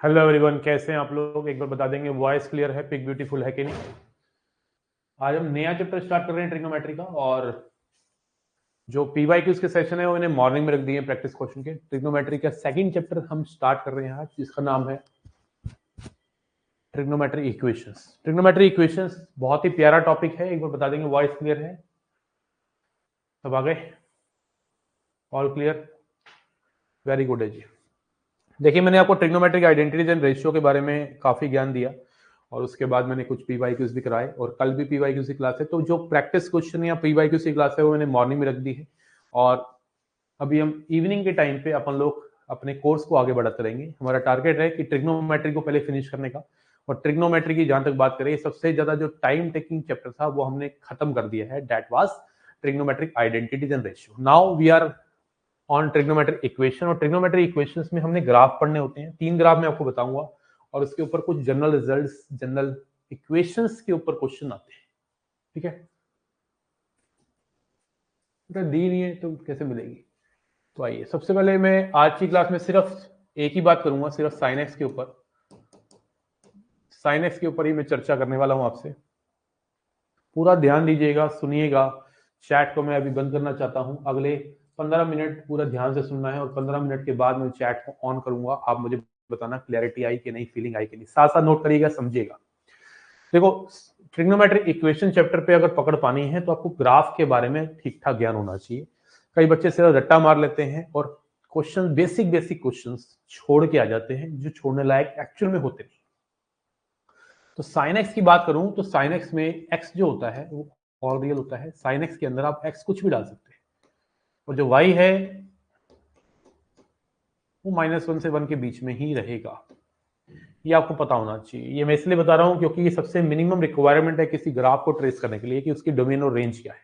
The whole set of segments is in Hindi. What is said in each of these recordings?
हेलो एवरीवन, कैसे हैं आप लोग? एक बार बता देंगे वॉइस क्लियर है, पिक ब्यूटीफुल है कि नहीं? आज हम नया चैप्टर स्टार्ट कर रहे हैं ट्रिग्नोमेट्री का। और जो पीवाईक्यूज के सेशन है वो मैंने मॉर्निंग में रख दिए हैं प्रैक्टिस क्वेश्चन के। ट्रिग्नोमेट्री का सेकंड चैप्टर हम स्टार्ट कर रहे हैं आज, जिसका नाम है ट्रिग्नोमेट्री इक्वेशंस। ट्रिग्नोमेट्री इक्वेशंस बहुत ही प्यारा टॉपिक है। एक बार बता देंगे वॉइस क्लियर है? सब आ गए? All clear? वेरी गुड है जी। देखिए, मैंने आपको ट्रिग्नोमेट्रिक आइडेंटिटीज एंड रेशियो के बारे में काफी ज्ञान दिया और उसके बाद मैंने कुछ पीवाईक्यूज भी कराए और कल भी पीवाईक्यूज की क्लास है। तो जो प्रैक्टिस क्वेश्चन या पीवाईक्यूज की क्लास है वो मैंने मॉर्निंग में रख दी है और अभी हम इवनिंग के टाइम पे अपन लोग अपने कोर्स को आगे बढ़ाते रहेंगे। हमारा टारगेट है कि ट्रिग्नोमेट्री को पहले फिनिश करने का। और ट्रिग्नोमेट्री की जहां तक बात करें, सबसे ज्यादा जो टाइम टेकिंग चैप्टर था वो हमने खत्म कर दिया है। That was trigonometric identities and ratio. Now we are on trigonometric equation. और ट्रिग्नोमेट्रिक इक्वेशंस में हमने ग्राफ पढ़ने होते हैं। 3 ग्राफ मैं आपको बताऊंगा और उसके ऊपर कुछ जनरल रिजल्ट्स, जनरल इक्वेशंस के ऊपर क्वेश्चन आते हैं। ठीक है? बेटा दी नहीं है तो कैसे मिलेगी? तो आइए, सबसे पहले मैं आज की क्लास में सिर्फ एक ही बात करूंगा, सिर्फ साइन एक्स के ऊपर। साइन एक्स के ऊपर ही मैं चर्चा करने वाला हूं आपसे। पूरा ध्यान दीजिएगा, सुनिएगा। चैट को मैं अभी बंद करना चाहता हूं। अगले 15 मिनट पूरा ध्यान से सुनना है और 15 मिनट के बाद मैं चैट को ऑन करूंगा। आप मुझे बताना क्लैरिटी आई कि नहीं, फीलिंग आई कि नहीं। साथ साथ नोट करिएगा, समझिएगा। देखो, ट्रिग्नोमेट्रिक इक्वेशन चैप्टर पे अगर पकड़ पानी है तो आपको ग्राफ के बारे में ठीक ठाक ज्ञान होना चाहिए। कई बच्चे सिर्फ रट्टा मार लेते हैं और क्वेश्चन, बेसिक बेसिक क्वेश्चंस छोड़ के आ जाते हैं, जो छोड़ने लायक एक्चुअल में होते नहीं। तो साइन एक्स की बात करूं तो साइन एक्स में एक्स जो होता है वो ऑल रियल होता है। साइन एक्स के अंदर आप एक्स कुछ भी डाल सकते हैं और जो वाई है वो -1 से 1 के बीच में ही रहेगा। ये आपको पता होना चाहिए। ये मैं इसलिए बता रहा हूं क्योंकि ये सबसे मिनिमम रिक्वायरमेंट है किसी ग्राफ को ट्रेस करने के लिए कि उसकी डोमेन और रेंज क्या है।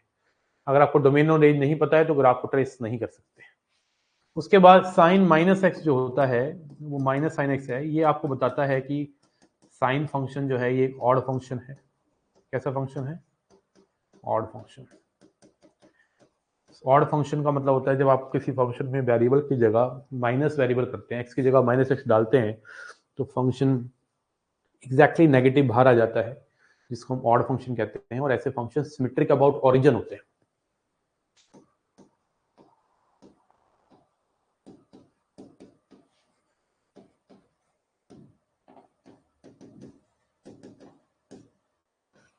अगर आपको डोमेन और रेंज नहीं पता है तो ग्राफ को ट्रेस नहीं कर सकते। उसके बाद साइन माइनस एक्स जो होता है वो माइनस साइन एक्स है। ये आपको बताता है कि साइन फंक्शन जो है ये एक ऑड फंक्शन है। कैसा फंक्शन है? Odd function. ऑड फंक्शन का मतलब होता है जब आप किसी फंक्शन में वेरिएबल की जगह माइनस वेरिएबल करते हैं, एक्स की जगह -x डालते हैं तो फंक्शन एग्जैक्टली नेगेटिव बाहर आ जाता है, जिसको हम ऑड फंक्शन कहते हैं। और ऐसे फंक्शन सिमेट्रिक अबाउट ओरिजिन होते हैं।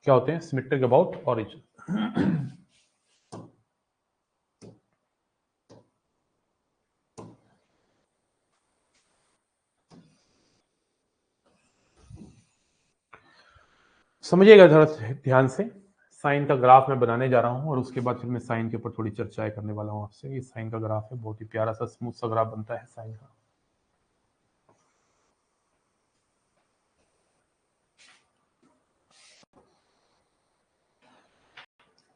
क्या होते हैं? Symmetric about origin. समझिएगा थोड़ा ध्यान से। साइन का ग्राफ मैं बनाने जा रहा हूं और उसके बाद फिर मैं साइन के ऊपर थोड़ी चर्चाएं करने वाला हूं आपसे। ये साइन का ग्राफ है, बहुत ही प्यारा सा स्मूथ सा ग्राफ बनता है साइन का।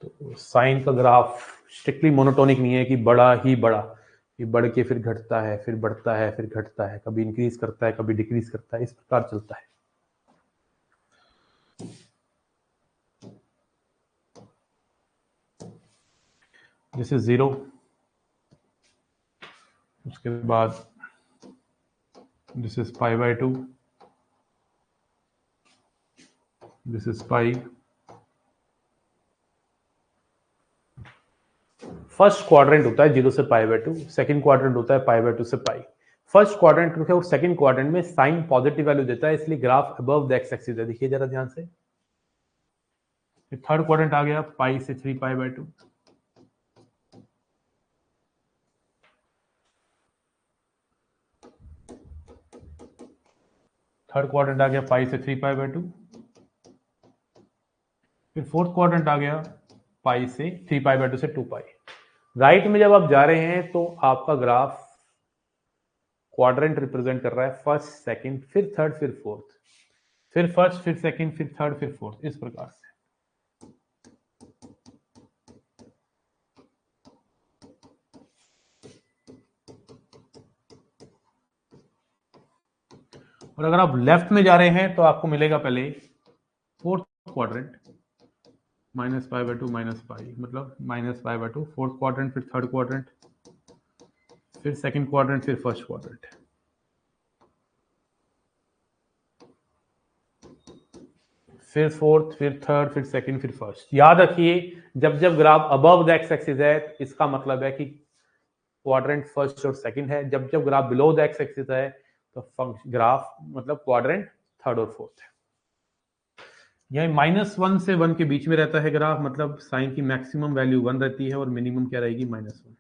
तो साइन का ग्राफ स्ट्रिक्टली मोनोटोनिक नहीं है कि बड़ा ही बड़ा, ये बढ़ के फिर घटता है, फिर बढ़ता है, फिर घटता है, कभी इंक्रीज करता है, कभी डिक्रीज करता है, इस प्रकार चलता है। जैसे 0, उसके बाद this is π/2, this is pi. First quadrant होता है 0 से π/2, सेकंड क्वाड्रेंट होता है π/2 से पाई। फर्स्ट क्वाड्रेंट और सेकंड क्वाड्रेंट में साइन पॉजिटिव वैल्यू देता है, इसलिए graph above the x axis है। देखिए जरा ध्यान से, थर्ड क्वाड्रेंट आ गया पाई से 3π/2। थर्ड क्वाड्रेंट आ गया पाई से 3π/2। फिर फोर्थ क्वाड्रेंट आ गया पाई से 3π/2 से 2π। राइट में जब आप जा रहे हैं तो आपका ग्राफ क्वाड्रेंट रिप्रेजेंट कर रहा है फर्स्ट, सेकंड, फिर थर्ड, फिर फोर्थ, फिर फर्स्ट, फिर सेकंड, फिर थर्ड, फिर फोर्थ, इस प्रकार से। और अगर आप लेफ्ट में जा रहे हैं तो आपको मिलेगा पहले फोर्थ क्वाड्रेंट -π/2 पाई, मतलब -π/2, फोर्थ क्वाड्रेंट, फिर थर्ड क्वाड्रेंट, फिर सेकंड क्वाड्रेंट, फिर फर्स्ट क्वाड्रेंट। फिर फोर्थ, फिर थर्ड, फिर सेकंड, फिर फर्स्ट। याद रखिए जब जब graph above the x axis है इसका मतलब है कि क्वाड्रेंट फर्स्ट और सेकंड है, जब जब graph below the x axis है तो ग्राफ मतलब क्वाड्रेंट थर्ड और फोर्थ है। यह -1 से 1 के बीच में रहता है ग्राफ, मतलब साइन की मैक्सिमम वैल्यू 1 रहती है और मिनिमम क्या रहेगी -1।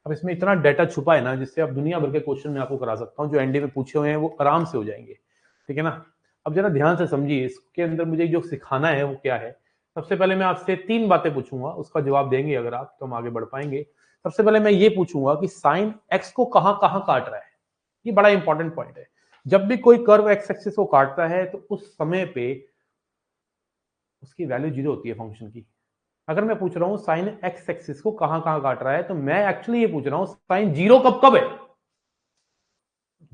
अब इसमें इतना डाटा छुपा है ना जिससे अब दुनिया भर के क्वेश्चन मैं आपको करा सकता हूँ, जो एनडी में पूछे हुए हैं वो आराम से हो जाएंगे, ठीक है ना। अब जरा ध्यान से समझिए, इसके अंदर मुझे जो सिखाना है वो क्या है। सबसे पहले मैं आपसे 3 बातें पूछूंगा, उसका जवाब देंगे अगर आप तो हम आगे बढ़ पाएंगे। सबसे पहले मैं ये पूछूंगा कि साइन एक्स को कहां कहां काट रहा है। ये बड़ा इंपॉर्टेंट पॉइंट है। जब भी कोई कर्व एक्स एक्सिस को काटता है तो उस समय पे उसकी वैल्यू 0 होती है फंक्शन की। अगर मैं पूछ रहा हूं साइन एक्स एक्सिस को कहां कहां काट रहा है तो मैं एक्चुअली ये पूछ रहा हूं साइन 0 कब कब है,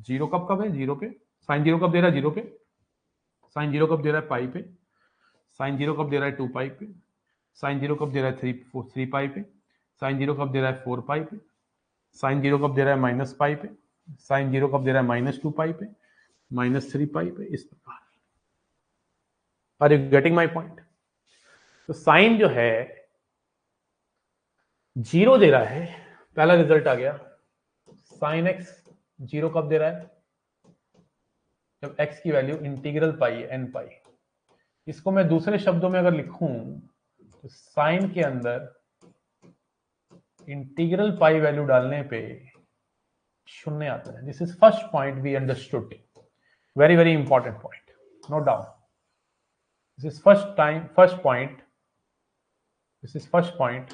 0 कब कब है, 0 पे। साइन 0 कब दे रहा है, 0 पे। साइन 0 कब दे रहा है, पाई पे। साइन 0 कब दे रहा है, 2 पाई पे। साइन 0 कब दे रहा है, 3 पाई पे। साइन 0 कब दे रहा है, 4 पाई पे। साइन 0 कब दे रहा है, माइनस पाई पे। साइन 0 कब दे रहा है, -2 पाई पे, -3 पाई पे, इस प्रकार। Are you getting my point? तो साइन जो है 0 दे रहा है, पहला रिजल्ट आ गया। साइन एक्स 0 कब दे रहा है, जब x की वैल्यू इंटीग्रल पाई है, n पाई। इसको मैं दूसरे शब्दों में अगर लिखूं तो साइन के अंदर इंटीग्रल पाई वैल्यू डालने पे 0 आता है। This is first point we understood, very very important point, note down. This is first point, this is first point.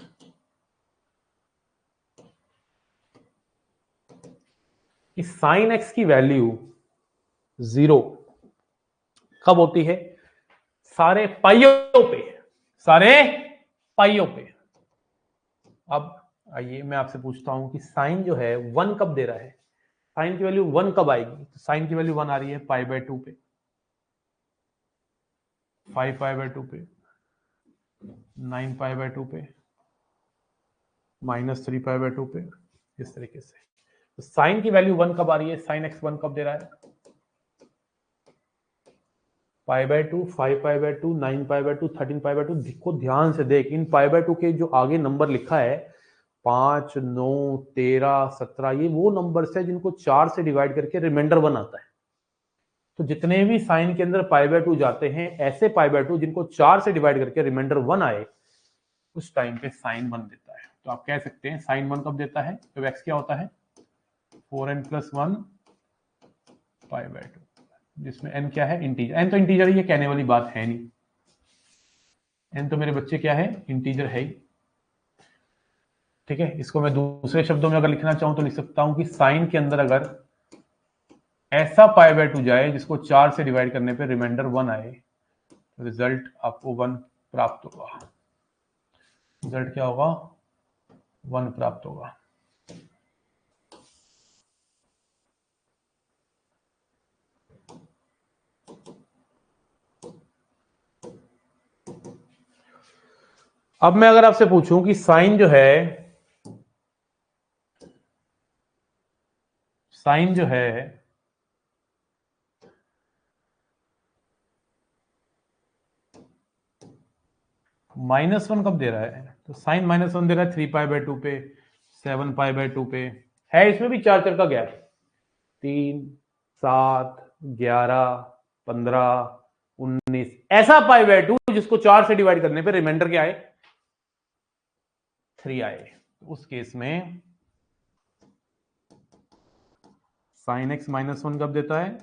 कि साइन एक्स की वैल्यू 0 कब होती है, सारे पाइयों पे, सारे पाइयों पे। अब आइए मैं आपसे पूछता हूं कि साइन जो है 1 कब दे रहा है, साइन की वैल्यू 1 कब आएगी। तो साइन की वैल्यू 1 आ रही है π/2 पे, 5π/2 पे, 9π/2 पे, -3π/2 पे, इस तरीके से। तो साइन की वैल्यू 1 कब आ रही है, साइन एक्स 1 कब दे रहा है, π/2, 5π/2, 9π/2, 13π/2। देखो ध्यान से देख, इन π/2 के जो आगे नंबर लिखा है 5, 9, 13, 17, ये वो नंबर्स है जिनको 4 से डिवाइड करके रिमाइंडर 1 आता है। तो जितने भी साइन के अंदर π/2 जाते हैं, ऐसे π/2 जिनको 4 से डिवाइड करके रिमाइंडर 1 आए, उस टाइम पे साइन 1 देता है। तो आप कह सकते हैं साइन 1 कब देता है, जब x क्या होता है 4n+1 π/2, जिसमें n क्या है, इंटीजर। n तो इंटीजर ही है, कहने वाली बात है नहीं। n तो मेरे बच्चे क्या है, इंटीजर है ही, ठीक है। इसको मैं दूसरे शब्दों में अगर लिखना चाहूं तो लिख सकता हूं कि साइन के अंदर अगर ऐसा π/2 जाए जिसको 4 से डिवाइड करने पे रिमाइंडर 1 आए, तो रिजल्ट आपको 1 प्राप्त होगा। रिजल्ट क्या होगा, 1 प्राप्त होगा। अब मैं अगर आपसे पूछूं कि साइन जो है, साइन जो है -1 कब दे रहा है, तो साइन -1 दे रहा है 3π/2 पे, 7π/2 पे, है इसमें भी 4 का गैप, 3, 7, 11, 15, 19, ऐसा π/2 जिसको 4 से डिवाइड करने पे रिमाइंडर क्या आए, 3 आए। उस केस में साइन x -1 कब देता है,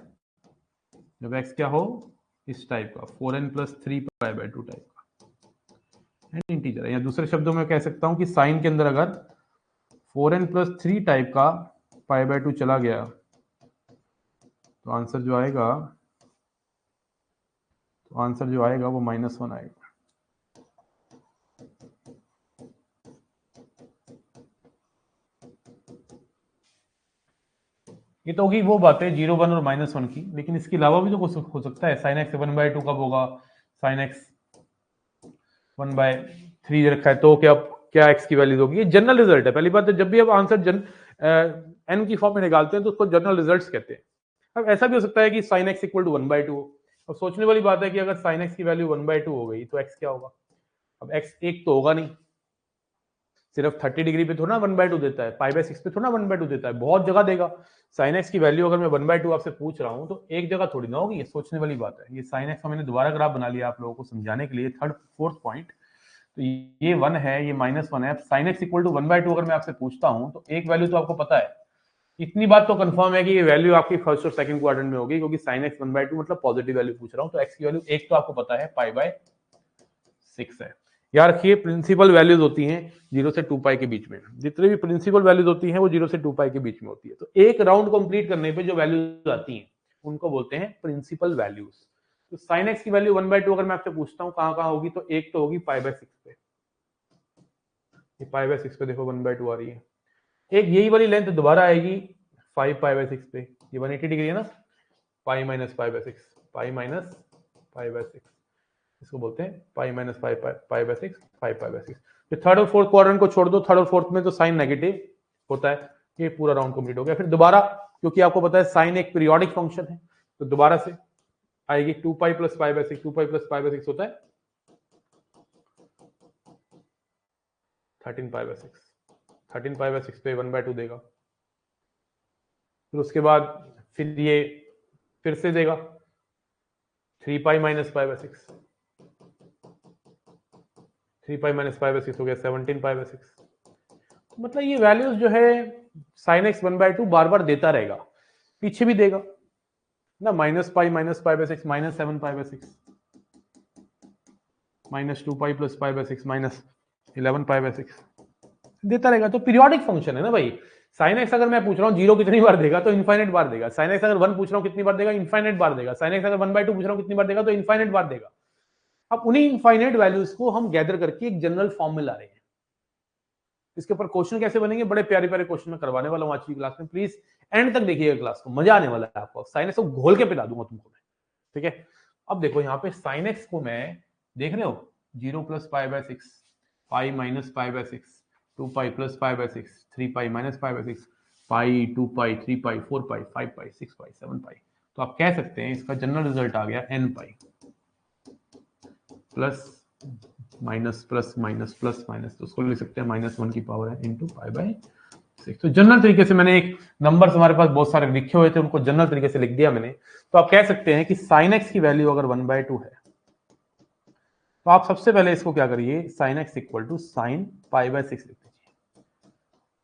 जब x क्या हो, इस टाइप का 4n+3π/2 टाइप का इंटीजर है। या दूसरे शब्दों में कह सकता हूं कि साइन के अंदर अगर 4n+3 टाइप का π/2 चला गया तो आंसर जो आएगा, वो -1 आएगा। ये तो होगी वो बातें 0, 1 और -1 की, लेकिन इसके अलावा भी तो कुछ हो सकता है। साइन एक्स 1/2 कब होगा, साइन एक्स 1/3 रखा है तो क्या एक्स की वैल्यू होगी। ये जनरल रिजल्ट है। पहली बात तो जब भी आप आंसर एन की फॉर्म में निकालते हैं तो उसको जनरल रिजल्ट्स कहते हैं। अब ऐसा भी हो सकता है कि साइन एक्स इक्वल टू 1/2 हो, अब सोचने वाली बात है कि अगर साइन एक्स की वैल्यू 1/2 हो गई तो एक्स क्या होगा। अब एक्स एक तो होगा नहीं, सिर्फ 30 डिग्री पे थोड़ा 1/2 देता है, π/6 पे थोड़ा 1/2 देता है, बहुत जगह देगा। साइन एक्स की वैल्यू अगर मैं 1/2 आपसे पूछ रहा हूं तो एक जगह थोड़ी ना होगी, ये सोचने वाली बात है। ये साइन एक्स का मैंने दोबारा ग्राफ बना लिया आप लोगों को समझाने के लिए, थर्ड फोर्थ पॉइंट। तो ये 1 है, ये -1 है। साइन एक्स इक्वल टू 1/2 अगर मैं आपसे पूछता हूं तो एक वैल्यू तो आपको पता है, इतनी बात तो कंफर्म है कि ये वैल्यू आपकी फर्स्ट और सेकंड क्वाड्रेंट में होगी, क्योंकि साइन एक्स 1/2 मतलब पॉजिटिव वैल्यू पूछ रहा हूं। तो एक्स की वैल्यू एक तो आपको पता है π/6 है। याद रखिए प्रिंसिपल वैल्यूज होती हैं 0 से 2π के बीच में, जितनी भी प्रिंसिपल वैल्यूज होती हैं वो 0 से 2π के बीच में होती है। तो एक राउंड कंप्लीट करने पे जो वैल्यूज आती हैं उनको बोलते हैं प्रिंसिपल वैल्यूज। तो साइन एक्स की वैल्यू 1/2 अगर मैं आपसे पूछता हूँ कहाँ कहाँ होगी, तो एक तो होगी π/6 पे, ये π/6 पे देखो 1/2 आ रही है। एक यही वाली लेंथ दोबारा आएगी 5π/6 पे, ये 180 डिग्री है ना, π - π/6, π - π/6, इसको बोलते हैं π - π/6, 5π/6। थर्ड और फोर्थ क्वाड्रेंट को छोड़ दो, थर्ड और फोर्थ में तो साइन नेगेटिव होता है। ये पूरा राउंड कंप्लीट हो गया। फिर दोबारा, क्योंकि आपको पता है साइन एक पीरियोडिक फंक्शन है, तो दोबारा से आएगी 2π + π/6, 2π + π/6 होता है 13π/6, 13π/6 पे 1/2 देगा। फिर उसके बाद फिर ये फिर से देगा 3π - π/6, 3π - π/6 हो गया 17π/6। मतलब ये वैल्यूज जो है साइन एक्स 1/2 बार बार देता रहेगा, पीछे भी देगा ना, -π - π/6, -7π/6, -2π + π/6, -11π/6 देता रहेगा। तो पीरियोडिक फंक्शन है ना भाई। साइन एक्स अगर मैं पूछ रहा हूँ 0 कितनी बार देगा, तो इनफाइनाइट बार देगा। साइन एक्स अगर 1 पूछ रहा हूँ कितनी बार देगा, इनफाइनाइट बार देगा। साइन एक्स अगर 1/2 पूछ रहा हूँ कितनी बार देगा, तो इनफाइनाइट बार देगा। अब उन्हीं इनफाइनाइट वैल्यूज को हम गैदर करके एक जनरल फॉर्म में ला रहे हैं। इसके ऊपर क्वेश्चन कैसे बनेंगे, बड़े प्यारे प्यारे क्वेश्चन में करवाने वाला हूं आज की क्लास में। प्लीज एंड तक देखिएगा क्लास को, मजा आने वाला है आपको। साइन एक्स को घोल के पिला दूंगा तुमको मैं, ठीक है। अब देखो यहाँ पे साइन एक्स को मैं, देख रहे हो 0 + π/6, π - π/6, 2π + π/6, 3π - π/6, π, 2π, 3π, 4π, 5π, 6π, 7π। तो आप कह सकते हैं इसका जनरल रिजल्ट आ गया nπ plus minus plus minus plus minus, तो उसको लिख सकते हैं -1 की पावर है इंटू π/6। तो जनरल तरीके से मैंने एक नंबर्स हमारे पास बहुत सारे लिखे हुए थे, उनको जनरल तरीके से लिख दिया मैंने। तो आप कह सकते हैं कि साइन एक्स की वैल्यू अगर 1/2 है, तो आप सबसे पहले इसको क्या करिए, sine x equal to sine π/6 लिख दीजिए।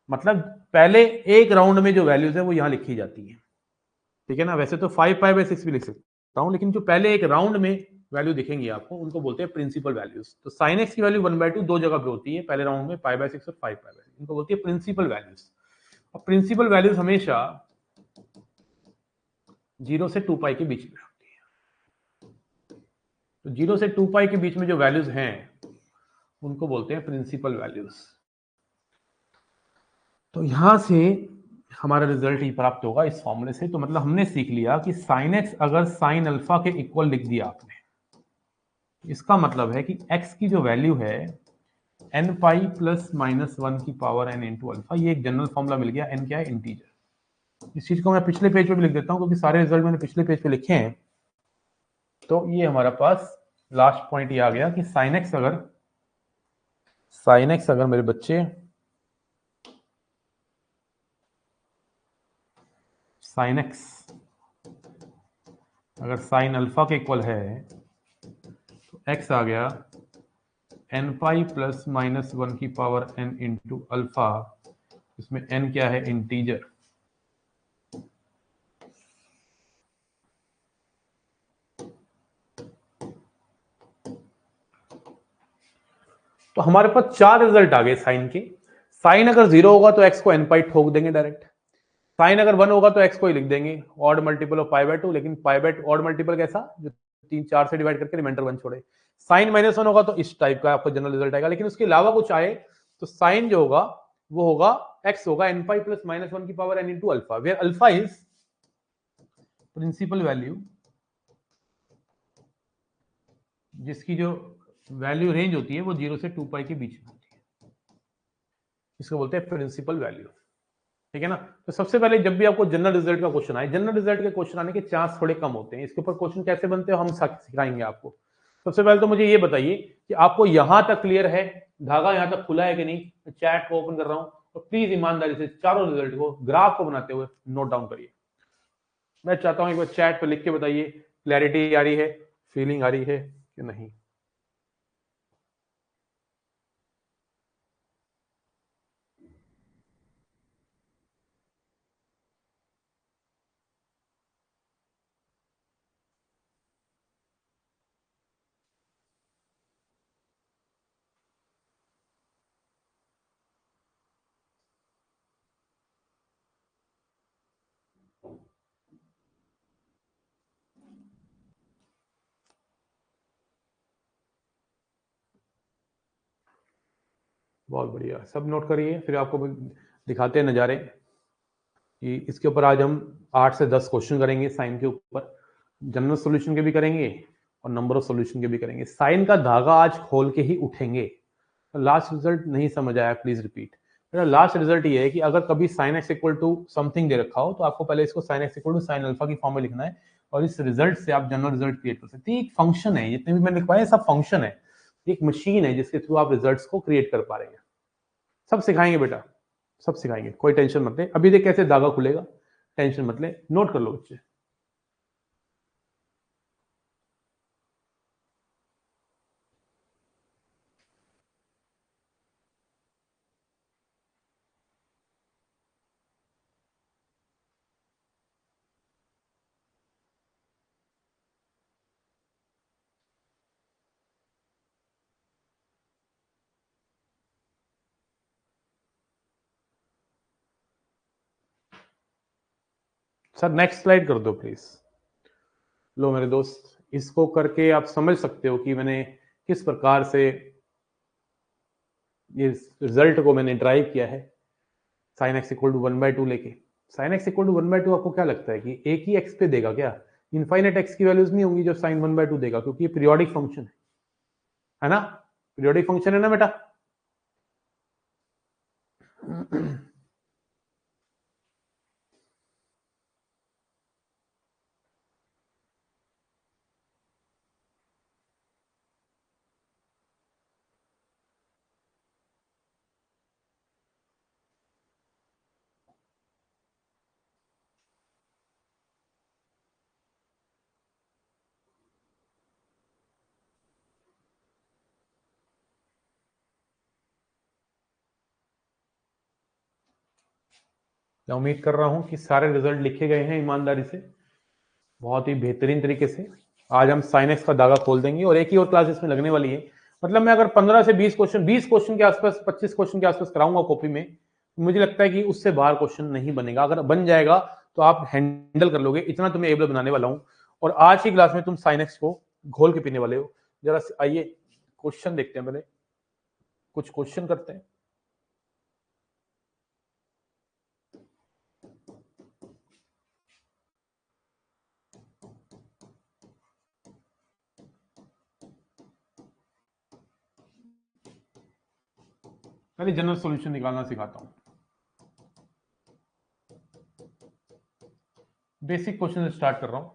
मतलब पहले एक राउंड में जो वैल्यूज है वो यहां लिखी जाती है, ठीक है ना। वैसे तो 5π/6 भी लिख सकता हूं, लेकिन जो पहले एक राउंड में वैल्यू दिखेंगी आपको उनको बोलते हैं प्रिंसिपल वैल्यूज। तो साइन एक्स की वैल्यू 1/2 दो जगह पे होती है, पहले राउंड में π/6 और 5π/6, इनको बोलती है प्रिंसिपल वैल्यूज। और प्रिंसिपल वैल्यूज हमेशा 0 से 2π के बीच में होती है। तो 0 से 2π के बीच में जो वैल्यूज हैं उनको बोलते हैं प्रिंसिपल वैल्यूज। तो यहां से हमारा रिजल्ट ही प्राप्त होगा इस फॉर्मूले से। तो मतलब हमने सीख लिया कि साइन एक्स अगर साइन अल्फा के इक्वल लिख दिया आपने, इसका मतलब है कि x की जो वैल्यू है nπ + -1 की पावर n इंटू अल्फा, ये एक जनरल फॉर्मूला मिल गया। n क्या है, इंटीजर। इस चीज को मैं पिछले पेज पे भी लिख देता हूं, क्योंकि सारे रिजल्ट मैंने पिछले पेज पे लिखे हैं। तो ये हमारा पास लास्ट पॉइंट ये आ गया कि साइन एक्स अगर मेरे बच्चे साइन एक्स अगर साइन अल्फा के इक्वल है, तो x आ गया nπ + -1 की पावर n इंटू अल्फा, इसमें n क्या है, इंटीजर। तो हमारे पास चार रिजल्ट आ गए साइन के। साइन अगर 0 होगा तो x को nπ ठोक देंगे डायरेक्ट। साइन अगर 1 होगा तो x को ही लिख देंगे ऑड मल्टीपल ऑफ π/2, लेकिन ऑड मल्टीपल कैसा, जो 3 4 से डिवाइड करके रिमाइंडर 1 छोड़े। साइन -1 होगा तो इस टाइप का आपको जनरल रिजल्ट आएगा। लेकिन उसके अलावा कुछ आए तो साइन जो होगा वो होगा x होगा nπ + -1 की power n into alpha, where alpha is principal value, जिसकी जो वैल्यू रेंज होती है वो 0 से 2π के बीच में होती है। इसको बोलते हैं प्रिंसिपल वैल्यू। ठीक है ना। तो सबसे पहले जब भी आपको जनरल रिजल्ट का क्वेश्चन आए, जनरल रिजल्ट के क्वेश्चन आने के चांस थोड़े कम होते हैं। इसके ऊपर क्वेश्चन कैसे बनते हैं हम सिखाएंगे आपको। सबसे पहले तो मुझे ये बताइए कि आपको यहां तक क्लियर है, धागा यहां तक खुला है कि नहीं। मैं चैट को ओपन कर रहा हूं और प्लीज ईमानदारी से चारों रिजल्ट को ग्राफ को बनाते हुए नोट डाउन करिए। मैं चाहता हूं एक बार चैट पे लिख के बताइए क्लैरिटी आ रही है, फीलिंग आ रही है कि नहीं। बहुत बढ़िया, सब नोट करिए। फिर आपको दिखाते हैं नज़ारे कि इसके ऊपर आज हम 8 से 10 क्वेश्चन करेंगे साइन के ऊपर। जनरल सॉल्यूशन के भी करेंगे और नंबर ऑफ सॉल्यूशन के भी करेंगे। साइन का धागा आज खोल के ही उठेंगे। लास्ट रिजल्ट नहीं समझ आया, प्लीज रिपीट। मेरा लास्ट रिजल्ट ये है कि अगर कभी sine x equal to something दे रखा हो तो आपको पहले इसको sine x equal to sine alpha की फॉर्म में लिखना है और इस रिजल्ट से आप जनरल रिजल्ट क्रिएट कर सकते हैं। एक फंक्शन है, जितने भी मैंने लिखवाए सब फंक्शन है, एक मशीन है जिसके थ्रू आप रिजल्ट्स को क्रिएट कर पा रहे हैं। सब सिखाएंगे बेटा, सब सिखाएंगे, कोई टेंशन मत ले। अभी देख कैसे धागा खुलेगा, टेंशन मत ले, नोट कर लो बच्चे। सर नेक्स्ट स्लाइड कर दो प्लीज। लो मेरे दोस्त, इसको करके आप समझ सकते हो कि मैंने किस प्रकार से ये रिजल्ट को मैंने ड्राइव किया है। साइन एक्स इक्वल टू 1/2 लेके, साइन एक्स इक्वल टू 1/2 आपको क्या लगता है कि एक ही एक्स पे देगा क्या? इनफाइनाइट एक्स की वैल्यूज नहीं होंगी जब साइन 1/2 देगा, क्योंकि ये पीरियोडिक फंक्शन है ना। पीरियोडिक फंक्शन है ना बेटा। मैं उम्मीद कर रहा हूं कि सारे रिजल्ट लिखे गए हैं ईमानदारी से, बहुत ही बेहतरीन तरीके से। आज हम साइन एक्स का धागा खोल देंगे और एक ही और क्लास इसमें लगने वाली है। मतलब मैं अगर 15 से 20 क्वेश्चन, 20 क्वेश्चन के आसपास, 25 क्वेश्चन के आसपास कराऊंगा कॉपी में, मुझे लगता है कि उससे बाहर क्वेश्चन नहीं बनेगा। अगर बन जाएगा तो आप हैंडल कर लोगे, इतना तुम्हें एबल बनाने वाला हूं। और आज की क्लास में तुम साइन एक्स को घोल के पीने वाले हो। जरा आइए क्वेश्चन देखते हैं, पहले कुछ क्वेश्चन करते हैं। पहले जनरल सॉल्यूशन निकालना सिखाता हूं। बेसिक क्वेश्चन से स्टार्ट कर रहा हूं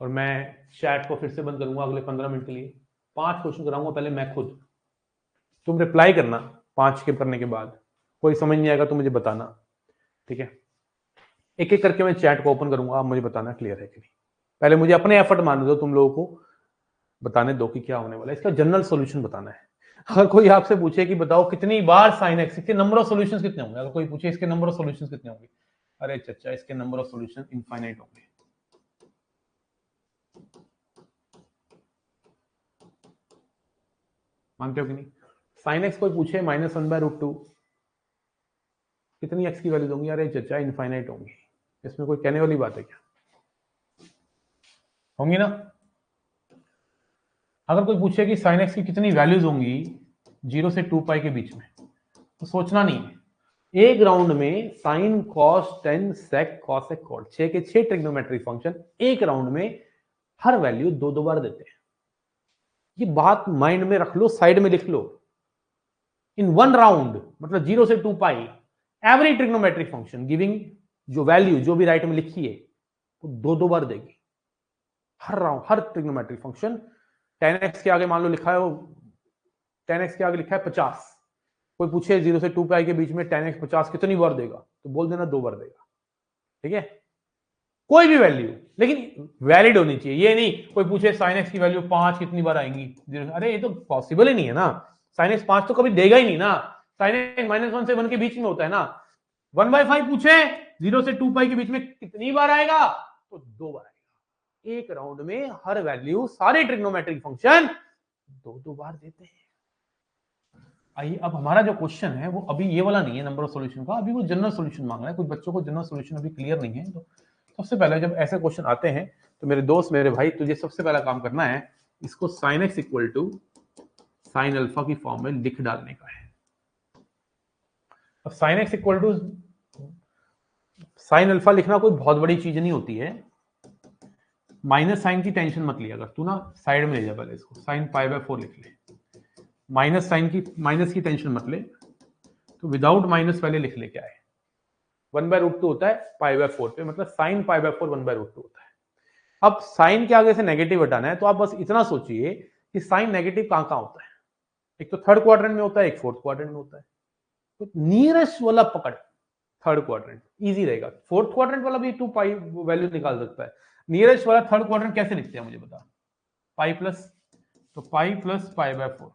और मैं चैट को फिर से बंद करूंगा अगले 15 मिनट के लिए। 5 क्वेश्चन कराऊंगा पहले मैं खुद, तुम रिप्लाई करना 5 के करने के बाद। कोई समझ नहीं आएगा तो मुझे बताना, ठीक है। एक एक करके मैं चैट को ओपन करूंगा, आप मुझे बताना क्लियर है कि नहीं। पहले मुझे अपने एफर्ट मानने दो, तुम लोगों को बताने दो कि क्या होने वाला है। इसका जनरल सॉल्यूशन बताना है। अगर कोई आपसे पूछे कि बताओ कितनी बार साइन एक्स, इसके नंबर ऑफ सॉल्यूशंस कितने होंगे, अगर कोई पूछे इसके नंबर ऑफ सॉल्यूशंस कितने होंगे, अरे चचा इसके नंबर ऑफ सॉल्यूशन इनफाइनाइट होंगे। मानते हो कि नहीं? साइन एक्स कोई पूछे -1/√2 कितनी एक्स की वैल्यूज होंगी, अरे चचा इनफाइनाइट होंगी। इसमें कोई कहने वाली बात है क्या? होंगी ना। अगर कोई पूछे कि साइन एक्स की कितनी वैल्यूज होंगी 0 से 2π के बीच में, तो सोचना नहीं है। एक राउंड में sine cos tan sec cosec cot 6 के 6 ट्रिग्नोमेट्रिक फंक्शन एक राउंड में हर वैल्यू 2-2 बार देते हैं। ये बात माइंड में रख लो, साइड में लिख लो। इन वन राउंड मतलब 0 से 2π एवरी ट्रिग्नोमेट्रिक फंक्शन गिविंग जो वैल्यू जो भी राइट में लिखी है वो दो बार देगी हर राउंड, हर ट्रिग्नोमेट्रिक फंक्शन। 10x के आगे मान लो लिखा है वो 10x के आगे लिखा है 50, कोई पूछे 0 से 2 पाई के बीच में 10x 50 कितनी बार देगा, तो बोल देना 2 बार देगा, ठीक है। कोई भी वैल्यू लेकिन वैलिड होनी चाहिए, ये नहीं कोई पूछे sin x की वैल्यू 5 कितनी बार आएंगी, अरे ये तो पॉसिबल ही नहीं है ना, sin x 5 तो कभी देगा ही नहीं ना, sin x -1 से 1 के बीच में होता है ना। 1/5 पूछे 0 से 2 पाई के बीच में कितनी बार आएगा, तो 2 बार आएगा। एक राउंड में हर वैल्यू सारे ट्रिग्नोमेट्रिक फंक्शन 2 बार देते हैं। आइए अब हमारा जो क्वेश्चन है वो अभी ये वाला नहीं है नंबर ऑफ सॉल्यूशन का, अभी वो जनरल सॉल्यूशन मांग रहा है। कुछ बच्चों को जनरल सॉल्यूशन अभी क्लियर नहीं है, तो सबसे पहले जब ऐसे क्वेश्चन आते हैं तो मेरे दोस्त मेरे भाई तुझे सबसे पहला काम करना है इसको sin x equal to sin alpha की फॉर्म में लिख डालने का है। अब sin x equal to sin alpha लिखना कोई बहुत बड़ी चीज नहीं होती है, माइनस साइन की टेंशन मत लिया अगर तू ना, साइड में ले जा पहले इसको, sin π/4 लिख ले, माइनस साइन की माइनस की टेंशन मत ले, तो विदाउट माइनस पहले लिख ले क्या है, 1/√2 होता है π/4 पे, मतलब sin π/4 1/√2 होता है। अब साइन के आगे से नेगेटिव हटाना है तो आप बस इतना सोचिए कि साइन नेगेटिव कहां कहां होता है, एक तो थर्ड क्वाड्रेंट में होता है, एक फोर्थ क्वाड्रेंट में होता है, तो नियरेस्ट वाला पकड़ थर्ड क्वाड्रेंट, इजी रहेगा। फोर्थ क्वाड्रेंट वाला भी 2 पाई वैल्यू निकाल सकता है, नियरेस्ट वाला थर्ड क्वाड्रेंट कैसे लिखते हैं मुझे बता, पाई प्लस, तो पाई प्लस π/4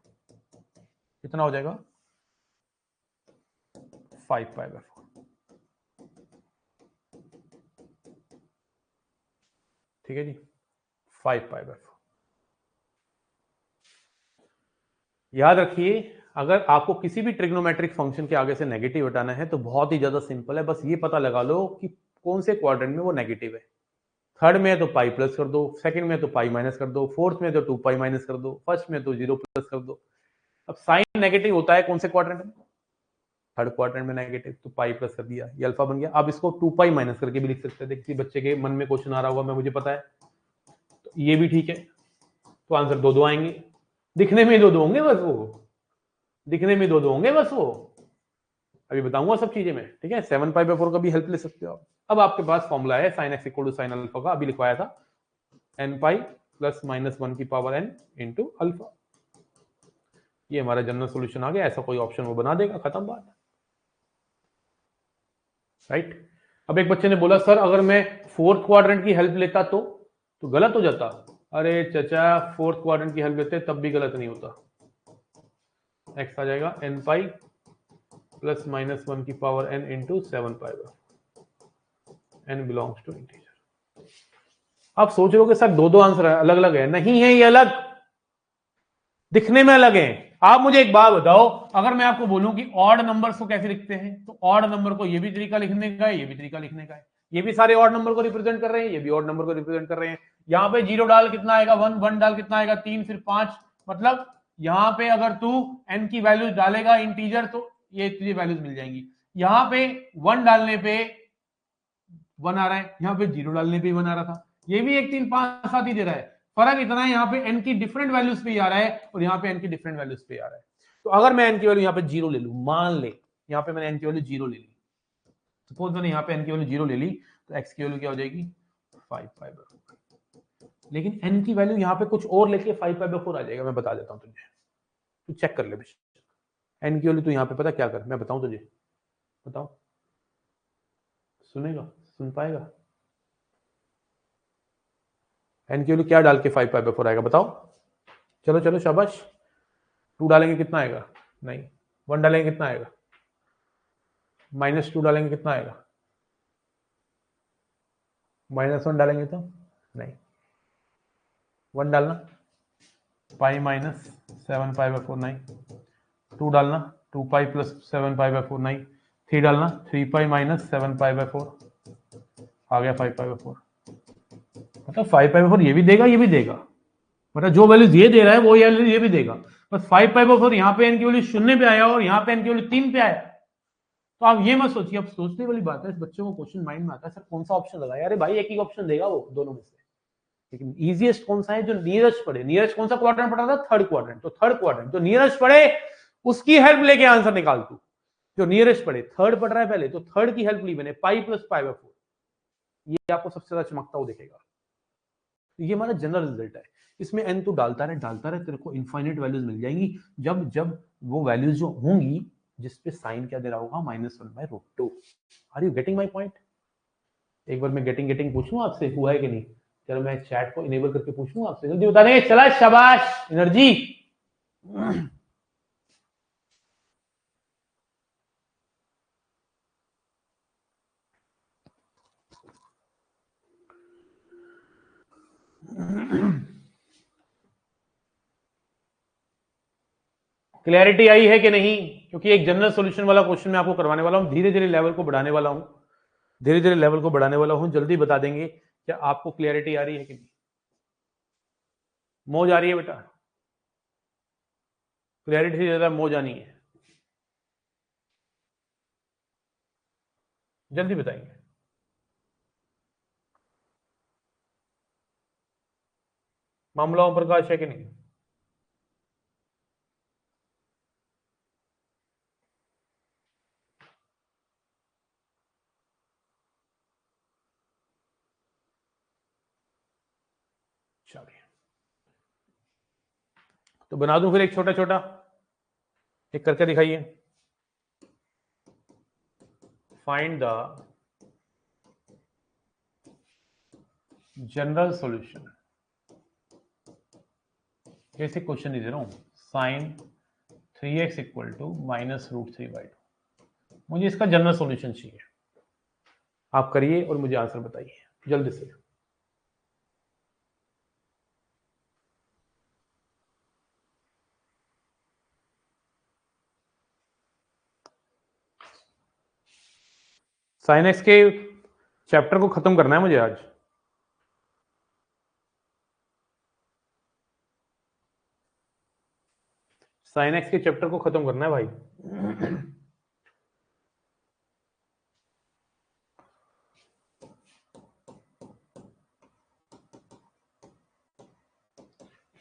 कितना हो जाएगा 5π/4, ठीक है जी, 5π/4। याद रखिए अगर आपको किसी भी ट्रिग्नोमेट्रिक फंक्शन के आगे से नेगेटिव हटाना है तो बहुत ही ज्यादा सिंपल है, बस ये पता लगा लो कि कौन से क्वाड्रेंट में वो नेगेटिव है। थर्ड में है तो पाई प्लस कर दो, सेकंड में तो पाई माइनस कर दो, फोर्थ में तो 2 पाई माइनस कर दो, फर्स्ट में तो 0 प्लस कर दो। अब साइन नेगेटिव होता है कौन से क्वाड्रेंट में, थर्ड क्वाड्रेंट में नेगेटिव, तो पाई प्लस कर दिया, ये अल्फा बन गया। अब इसको 2 पाई माइनस करके भी लिख सकते थे, किसी बच्चे के मन में क्वेश्चन आ रहा होगा, मैं मुझे पता है, तो ये भी ठीक है, तो आंसर 2 आएंगे, दिखने में 2 होंगे बस, वो दिखने में 2 होंगे बस, वो अभी बताऊंगा सब चीजें में, ठीक है। 7π/4 का भी हेल्प ले सकते हो आप। अब आपके पास फॉर्मूला है sin x equal to sin alpha का, अभी लिखवाया था n पाई प्लस -1 की पावर n इंटू अल्फा, ये हमारा जनरल सॉल्यूशन आ गया। ऐसा कोई ऑप्शन वो बना देगा, खत्म बात, राइट। अब एक बच्चे ने बोला सर अगर मैं फोर्थ क्वाड्रेंट की हेल्प लेता तो गलत हो जाता। अरे चाचा फोर्थ क्वाड्रेंट की हेल्प लेते तब भी गलत नहीं होता, x आ जाएगा n पाई प्लस -1 की power n into 7π/4, n belongs to integer. आप सोच रहे हो कि सर 2 आंसर अलग अलग है, नहीं है, ये अलग दिखने में अलग है। आप मुझे एक बात बताओ, अगर मैं आपको बोलूं कि ऑड नंबर्स को कैसे लिखते हैं, तो ऑड नंबर को ये भी तरीका लिखने का है, ये भी तरीका लिखने का है, ये भी सारे ऑड नंबर को रिप्रेजेंट कर रहे हैं, ये भी ऑड नंबर को रिप्रेजेंट कर रहे हैं। यहाँ पे 0 डाल कितना आएगा 1, 1 डाल कितना आएगा 3, फिर 5, मतलब यहाँ पे अगर तू n की वैल्यू डालेगा इंटीजर तो ये तुझे वैल्यूज मिल जाएंगी। यहाँ पे 1 डालने पे 1 आ रहा है, यहाँ पे 0 डालने पे 1 आ रहा था, ये भी 1, 3, 5, 7 ही दे रहा है। फर्क इतना है यहाँ पे n की डिफरेंट वैल्यूज पे आ रहा है और यहाँ पे n की डिफरेंट वैल्यूज पे आ रहा है। तो अगर मैं n की वैल्यू यहाँ पे 0 ले लूं, मान ले यहाँ पे मैंने n की वैल्यू 0 ले ली, सपोज मैंने यहाँ पे n की वैल्यू 0 ले ली, तो x की वैल्यू क्या हो जाएगी 5π/4। लेकिन n की वैल्यू यहाँ पे कुछ और लेके 5π/4 आ जाएगा, मैं बता देता हूँ तुझे, तू चेक कर ले बेशक। n की वैल्यू तू यहाँ पे पता क्या कर, मैं बताऊं तुझे, बताओ, सुनेगा, सुन पाएगा, n की वैल्यू क्या डाल के 5π/4 आएगा बताओ, चलो चलो शाबाश। 2 डालेंगे कितना आएगा, नहीं, 1 डालेंगे कितना आएगा, -2 डालेंगे कितना आएगा, -1 डालेंगे तो नहीं, 1 डालना पाई माइनस 7π/4 9, 2 डालना 2 पाई प्लस 7π/4 9, 3 डालना 3 पाई माइनस 7π/4, आ गया 5π/4। मतलब 5π/4 ये भी देगा, ये भी देगा, मतलब जो वैल्यूज ये दे रहा है वो ये भी देगा, बस 5π/4 यहाँ पे n की वैल्यू 0 पे आया और यहाँ पे n की वैल्यू 3 पे आया। तो आप ये मत सोचिए, अब सोचने वाली बात है, इस बच्चों को क्वेश्चन माइंड में आता है सर कौन सा ऑप्शन लगाया, अरे भाई एक ही ऑप्शन देगा वो दोनों में से, लेकिन इजीएस्ट कौन सा है, जो नियरेस्ट पड़े। नियरेस्ट कौन सा क्वाड्रेंट पड़ा था, थर्ड क्वाड्रेंट, तो थर्ड क्वाड्रेंट जो नियरेस्ट पड़े उसकी हेल्प लेके आंसर निकाल तू। जो नियरेस्ट पड़े, थर्ड पढ़ रहा है पहले तो थर्ड की हेल्प ली मैंने, पाई प्लस पाई बाय 4, ये आपको सबसे ज्यादा चमकता हुआ दिखेगा। ये हमारा जनरल रिजल्ट है। इसमें एन तो डालता रहे, तेरे को इनफाइनाइट वैल्यूज मिल जाएंगी जब जब वो वैल्यूज जो होंगी जिसपे साइन क्या दे रहा होगा, -1/√2। Are you getting my point? एक बार मैं गेटिंग पूछूं आपसे, हुआ है कि नहीं? चलो मैं चैट को इनेबल करके पूछूं आपसे, जल्दी बता देंगे। चला, शाबाश, एनर्जी। क्लैरिटी आई है कि नहीं? क्योंकि एक जनरल सॉल्यूशन वाला क्वेश्चन मैं आपको करवाने वाला हूं, धीरे धीरे लेवल को बढ़ाने वाला हूं, जल्दी बता देंगे। क्या आपको क्लैरिटी आ रही है कि नहीं? मौज आ रही है बेटा? क्लैरिटी से ज्यादा मौज आनी है, जल्दी बताएंगे। मामला ओम प्रकाश है कि नहीं? चलिए, तो बना दूं फिर एक छोटा छोटा, एक करके दिखाइए। फाइंड द जनरल सॉल्यूशन, जैसे क्वेश्चन दे रहा हूं, साइन 3x इक्वल टू -√3/2। मुझे इसका जनरल सॉल्यूशन चाहिए। आप करिए और मुझे आंसर बताइए जल्दी से। साइन एक्स के चैप्टर को खत्म करना है मुझे आज। साइन एक्स के चैप्टर को खत्म करना है भाई।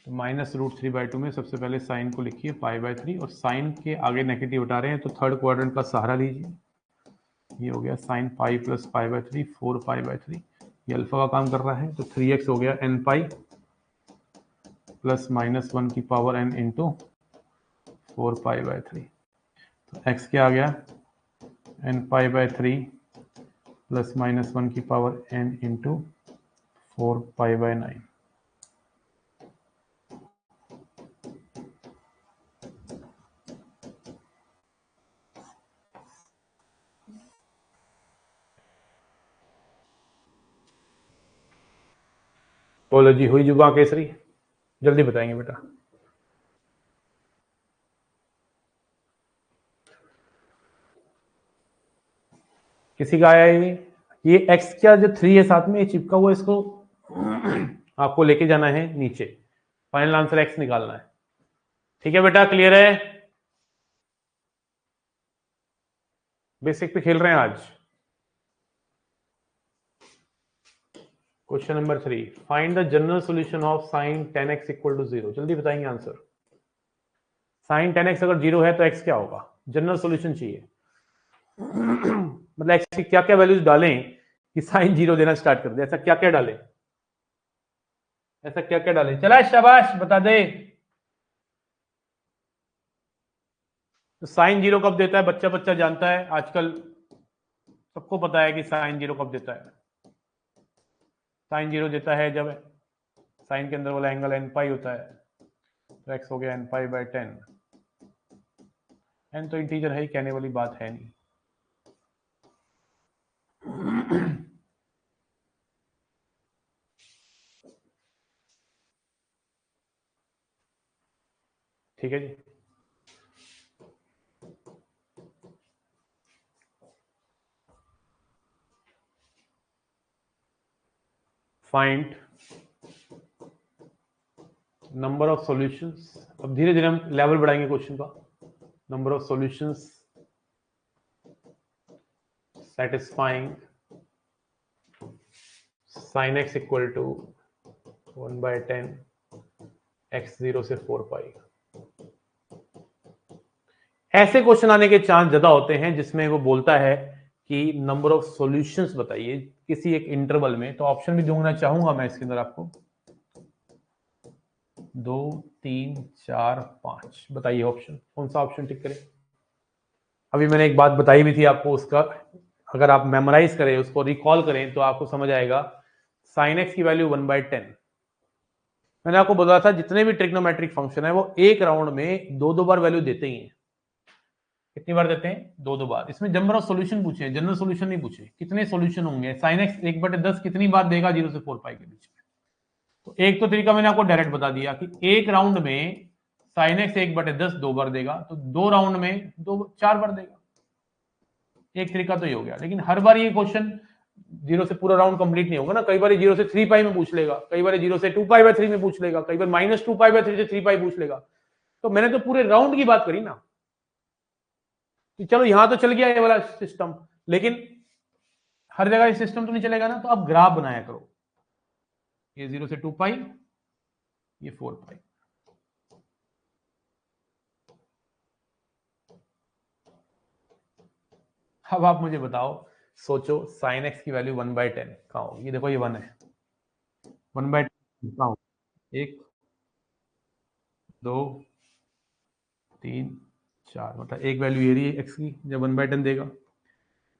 तो -√3/2 में सबसे पहले साइन को लिखिए π/3, और साइन के आगे नेगेटिव हटा रहे हैं तो थर्ड क्वाड्रेंट का सहारा लीजिए। ये हो गया साइन पाई प्लस π/3, 4π/3। ये अल्फा का काम कर रहा है, तो 3x हो गया n पाई प्लस -1 की पावर n इंटू 4π/3। तो x क्या आ गया, n π/3 प्लस -1 की पावर n इंटू 4π/9। बोलो जी, हुई जुबां केसरी? जल्दी बताएंगे बेटा। किसी का आया ये x क्या जो 3 है साथ में ये चिपका हुआ, इसको आपको लेके जाना है नीचे, फाइनल आंसर x निकालना है। ठीक है बेटा, क्लियर है? बेसिक पे खेल रहे हैं आज। Question number 3, find the general solution of sine 10x equal to 0। जल्दी बताएंगे आंसर। साइन 10x अगर 0 है तो x क्या होगा? जनरल सॉल्यूशन चाहिए। मतलब x की क्या क्या वैल्यूज डालें कि साइन 0 देना स्टार्ट कर दे, ऐसा क्या क्या डालें? चला, शाबाश, बता दे। तो साइन 0 कब देता है? बच्चा बच्चा जानता है आजकल, सबको पता है कि साइन 0 कब देता है। साइन 0 देता है जब साइन के अंदर वाला एंगल n पाई होता है, तो x हो गया n पाई बाय 10। n तो इंटीजर है ही, कहने वाली बात है नहीं। ठीक है जी। Find number of solutions. अब धीरे धीरे हम लेवल बढ़ाएंगे क्वेश्चन का। Number of solutions satisfying sin x equal to 1/10 x 0 से 4 पाई। ऐसे क्वेश्चन आने के चांस ज्यादा होते हैं जिसमें वो बोलता है कि नंबर ऑफ सॉल्यूशंस बताइए किसी एक इंटरवल में, तो ऑप्शन भी दूंगा चाहूंगा मैं इसके अंदर आपको 2 3 4 5 बताइए ऑप्शन, कौन सा ऑप्शन टिक करें। अभी मैंने एक बात बताई भी थी आपको, उसका अगर आप मेमोराइज करें, उसको रिकॉल करें तो आपको समझ आएगा। साइन एक्स की वैल्यू 1/10। मैंने आपको बोला था जितने भी ट्रिग्नोमेट्रिक फंक्शन है वो एक राउंड में दो बार वैल्यू देते ही हैं। कितनी बार देते हैं? दो बार। इसमें नंबर ऑफ सॉल्यूशन पूछे, जनरल सॉल्यूशन नहीं पूछे। कितने सॉल्यूशन होंगे? साइन एक्स 1/10 कितनी बार देगा 0 से 4 पाई के बीच में? तो एक तो तरीका मैंने आपको डायरेक्ट बता दिया कि एक राउंड में साइन एक्स 1/10 दो बार देगा, तो दो राउंड में 4 बार देगा। एक तरीका तो ये हो गया, लेकिन हर बार ये क्वेश्चन 0 से पूरा राउंड कंप्लीट नहीं होगा ना। कई बार 0 से 3 पाई में पूछ लेगा, कई बार 0 से 2 पाई बाय 3 में पूछ लेगा, कई बार -2 पाई बाय 3 से 3 पाई पूछ लेगा। तो मैंने तो पूरे राउंड की बात करी ना। तो चलो यहां तो चल गया ये वाला सिस्टम, लेकिन हर जगह ये सिस्टम तो नहीं चलेगा ना। तो अब ग्राफ बनाया करो, ये 0 से 2 पाई, ये 4 पाई। अब आप मुझे बताओ, सोचो साइन एक्स की वैल्यू 1/10 कहां होगी? ये देखो ये 1 है, 1/10 कहां होगी? 1 2 3 4, मतलब एक वैल्यू ये रही है एक्स की जब 1/10 देगा,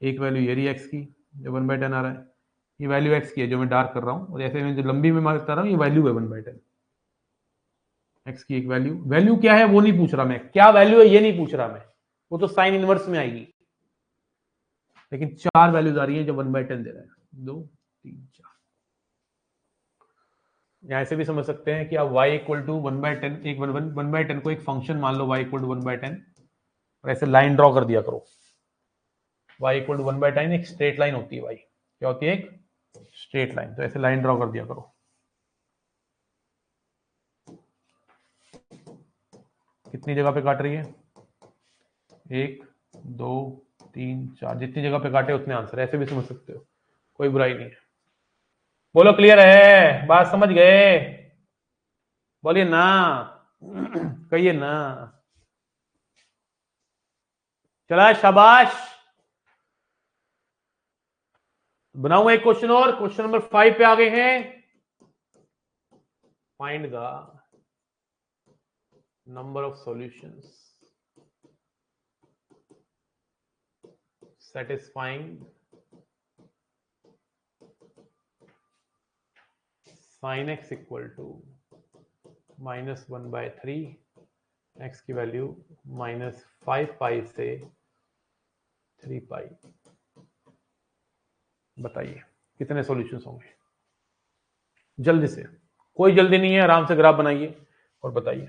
एक वैल्यू ये रही है एक्स की जब 1/10 आ रहा है। ये वैल्यू एक्स की है जो मैं डार्क कर रहा हूं, और ऐसे में जो लंबी में मार्क कर रहा हूं ये वैल्यू है 1/10। एक्स की एक वैल्यू, वैल्यू क्या है वो नहीं पूछ रहा मैं, क्या वैल्यू है ये नहीं पूछ रहा मैं, वो तो साइन इनवर्स में आएगी। लेकिन 4 वैल्यूज आ रही है जो 1/10 दे रहा है, 2 3 4। यहाँ ऐसे भी समझ सकते हैं कि आप y इक्वल टू 1/10, एक 1/10 को एक फंक्शन मान लो y इक्वल टू 1/10, और ऐसे लाइन ड्रॉ कर दिया करो। y इक्वल टू 1/10 एक स्ट्रेट लाइन होती है। y क्या होती है? एक स्ट्रेट लाइन। तो ऐसे लाइन ड्रॉ कर दिया करो। कितनी जगह पे काट रही है? 1 2 3 4, जितनी जगह पे काटे उतने आंसर। ऐसे भी समझ सकते हो, कोई बुराई नहीं है। बोलो क्लियर है? बात समझ गए? बोलिए ना, कहिए ना। चला शाबाश। बनाऊंगा एक क्वेश्चन और, क्वेश्चन नंबर 5 पे आ गए हैं। Find the number of solutions satisfying sin x equal to -1/3, x की वैल्यू -5 पाई से 3 पाई। बताइए कितने सॉल्यूशंस होंगे? जल्दी से, कोई जल्दी नहीं है, आराम से ग्राफ बनाइए और बताइए।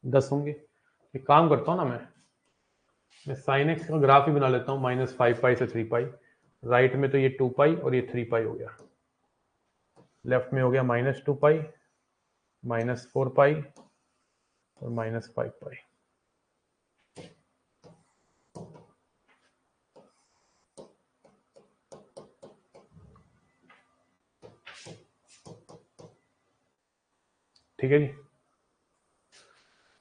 दस होंगे। एक काम करता हूँ ना, मैं साइन एक्स का ग्राफ ही बना लेता हूँ, -5 पाई से 3 पाई। राइट में तो ये 2 पाई और ये 3 पाई हो गया, लेफ्ट में हो गया -2 पाई, -4 पाई और -5 पाई। ठीक है जी।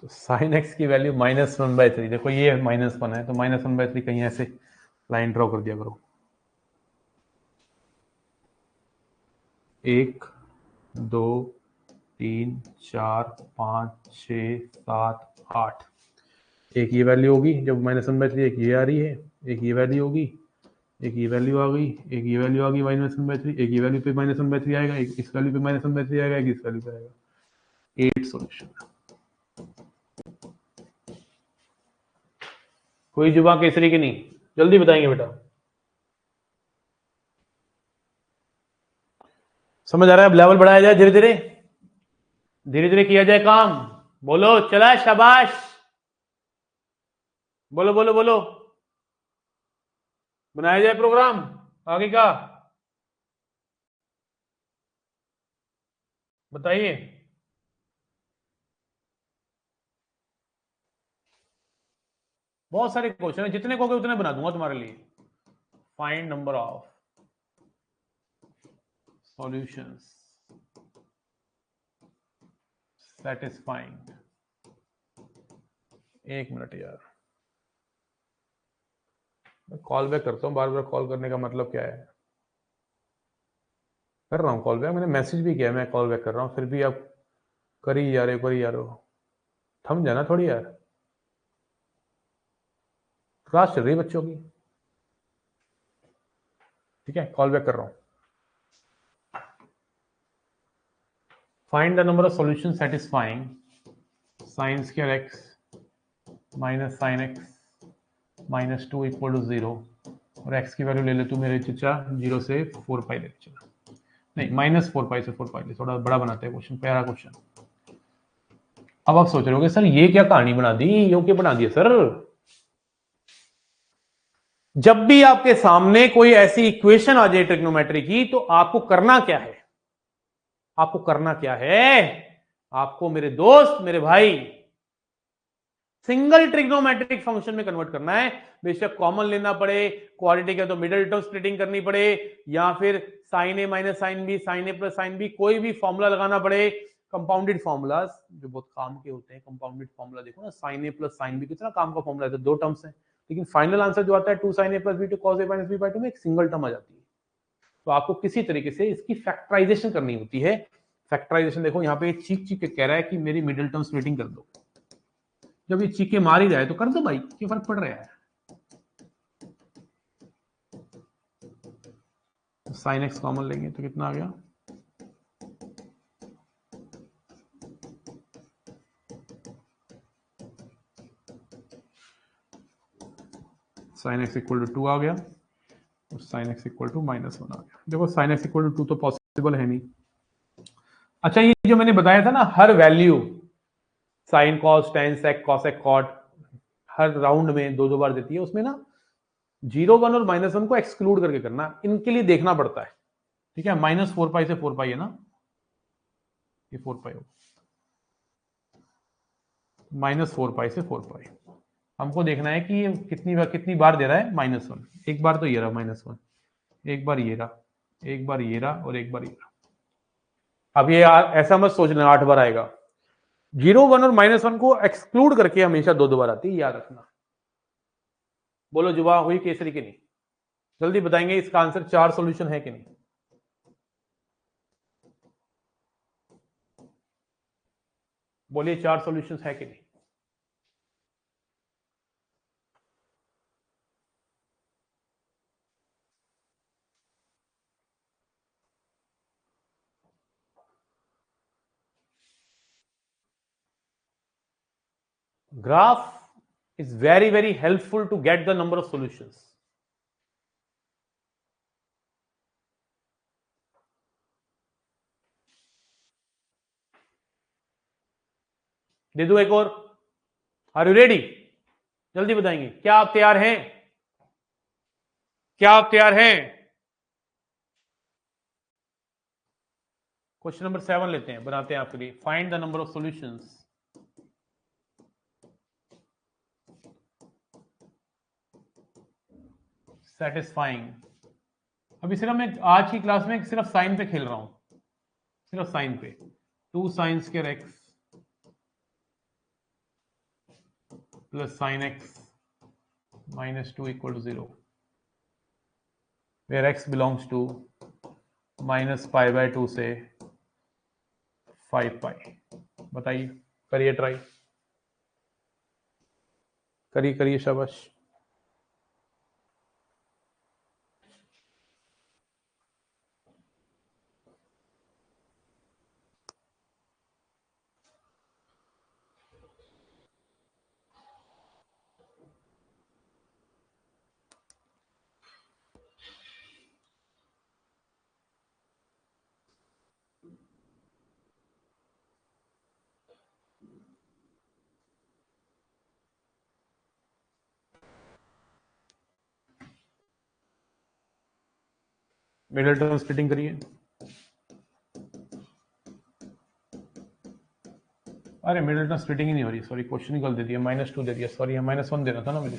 तो साइन एक्स की वैल्यू -1/3, देखो ये -1 है, तो -1/3 कहीं ऐसे लाइन ड्रॉ कर दिया करो। 1 2 3 4 5 6 7 8। एक ये वैल्यू होगी जब -1/3, एक ये आ रही है, एक ये वैल्यू होगी, एक ये वैल्यू आ गई, एक ये वैल्यू आ गई -1/3, एक ये वैल्यू पे -1/3 आएगा, एक इस वैल्यू पे -1/3 आएगा, एक इस वैल्यू पे आएगा। 8 सॉल्यूशन। कोई जुबा केसरी की नहीं, जल्दी बताएंगे बेटा। समझ आ रहा है? अब लेवल बढ़ाया जाए, धीरे धीरे धीरे धीरे किया जाए काम। बोलो, चला, शाबाश, बोलो बोलो बोलो, बनाया जाए प्रोग्राम आगे का, बताइए। बहुत सारे क्वेश्चन है, जितने कहोगे उतने बना दूंगा तुम्हारे लिए। Find number of solutions satisfying. एक मिनट यार, मैं कॉल बैक करता हूँ। बार बार कॉल करने का मतलब क्या है? कर रहा हूँ कॉल बैक, मैंने मैसेज भी किया, मैं कॉल बैक कर रहा हूँ, फिर भी आप करी जा रहे, करी जा रहे हो। थम जाना थोड़ी यार, क्लास चल रही है बच्चों की। ठीक है, कॉल बैक कर रहा हूँ। Find the number of solution satisfying sine square x minus sine x minus 2 equal to 0, और एक्स की वैल्यू ले ले तू मेरे चचा 0 से 4 पाई ले चला, नहीं माइनस 4 पाई से 4 पाई ले, थोड़ा बड़ा बनाते हैं क्वेश्चन, प्यारा क्वेश्चन। अब आप सोच रहे होगे सर ये क्या कहानी बना दी, यो क्या बना दिया सर? जब भी आपके सामने कोई ऐसी इक्वेशन आ जाए ट्रिग्नोमेट्री की, तो आपको करना क्या है? आपको करना क्या है? आपको मेरे दोस्त, मेरे भाई, सिंगल ट्रिग्नोमेट्रिक फंक्शन में कन्वर्ट करना है। बेशक कॉमन लेना पड़े, क्वाड्रेटिक है तो मिडिल टर्म स्प्लिटिंग करनी पड़े, या फिर साइन ए माइनस साइन बी, साइन ए प्लस साइन बी, कोई भी फॉर्मूला लगाना पड़े। कंपाउंडेड फॉर्मूलाज जो बहुत काम के होते हैं, कंपाउंडेड फॉर्मूला देखो ना, साइन ए प्लस साइन बी कितना काम का फॉर्मूला है, दो टर्म्स है, लेकिन फाइनल आंसर जो आता है 2 sin a plus b to cos a minus b by 2 में एक सिंगल टर्म आ जाती है। तो आपको किसी तरीके से इसकी फैक्टराइजेशन करनी होती है। फैक्टराइजेशन देखो यहाँ पे चीख चीख के कह रहा है कि मेरी मिडिल टर्म स्प्लिटिंग कर दो। जब ये चीखे मार ही रहा है तो कर दो भाई, क्या फर्क पड़ रहा है? साइन एक्स कॉमन लेंगे तो कितना आ गया, साइन एक्स इक्वल टू 2 आ गया, और साइन एक्स इक्वल टू -1 आ गया। देखो साइन एक्स इक्वल टू 2 तो पॉसिबल है नहीं। अच्छा, ये जो मैंने बताया था ना, हर value sine cos tan sec cosec cot हर राउंड में दो दो बार देती है, उसमें ना 0 1 और -1 को एक्सक्लूड करके करना, इनके लिए देखना पड़ता है। ठीक है, -4 पाई से 4 पाई है ना, ये 4 पाई होगा, -4 पाई से 4 पाई। हमको देखना है कि ये कितनी बार दे रहा है -1। एक बार तो ये रहा -1, एक बार ये रहा, एक बार ये रहा, और एक बार ये रहा। अब ये ऐसा मत सोचना 8 बार आएगा। 0 1 और -1 को एक्सक्लूड करके हमेशा दो दो बार आती है, याद रखना। बोलो जुबा हुई केसरी की नहीं? जल्दी बताएंगे इसका आंसर 4 सॉल्यूशन है कि नहीं? बोलिए 4 सॉल्यूशंस है कि नहीं? Graph is very helpful to get the number of solutions. दे दो एक और? Are you ready? जल्दी बताएंगे, क्या आप तैयार हैं? क्या आप तैयार हैं? क्वेश्चन नंबर 7 लेते हैं, बनाते हैं आपके लिए। Find the number of solutions satisfying. अभी सिर्फ मैं आज की क्लास में सिर्फ साइन पे खेल रहा हूं, सिर्फ साइन पे। 2 sin square x plus sine x -2 equal to 0, where x belongs to -π/2 से 5 पाई। बताइए, करिए ट्राई, करिए करिए, शाबाश। मिडिल टर्म स्प्लिटिंग करिए। अरे मिडिल टर्म स्प्लिटिंग ही नहीं हो रही, सॉरी क्वेश्चन ही गलत दे दिया, -2 दे दिया, सॉरी -1 देना था ना मुझे,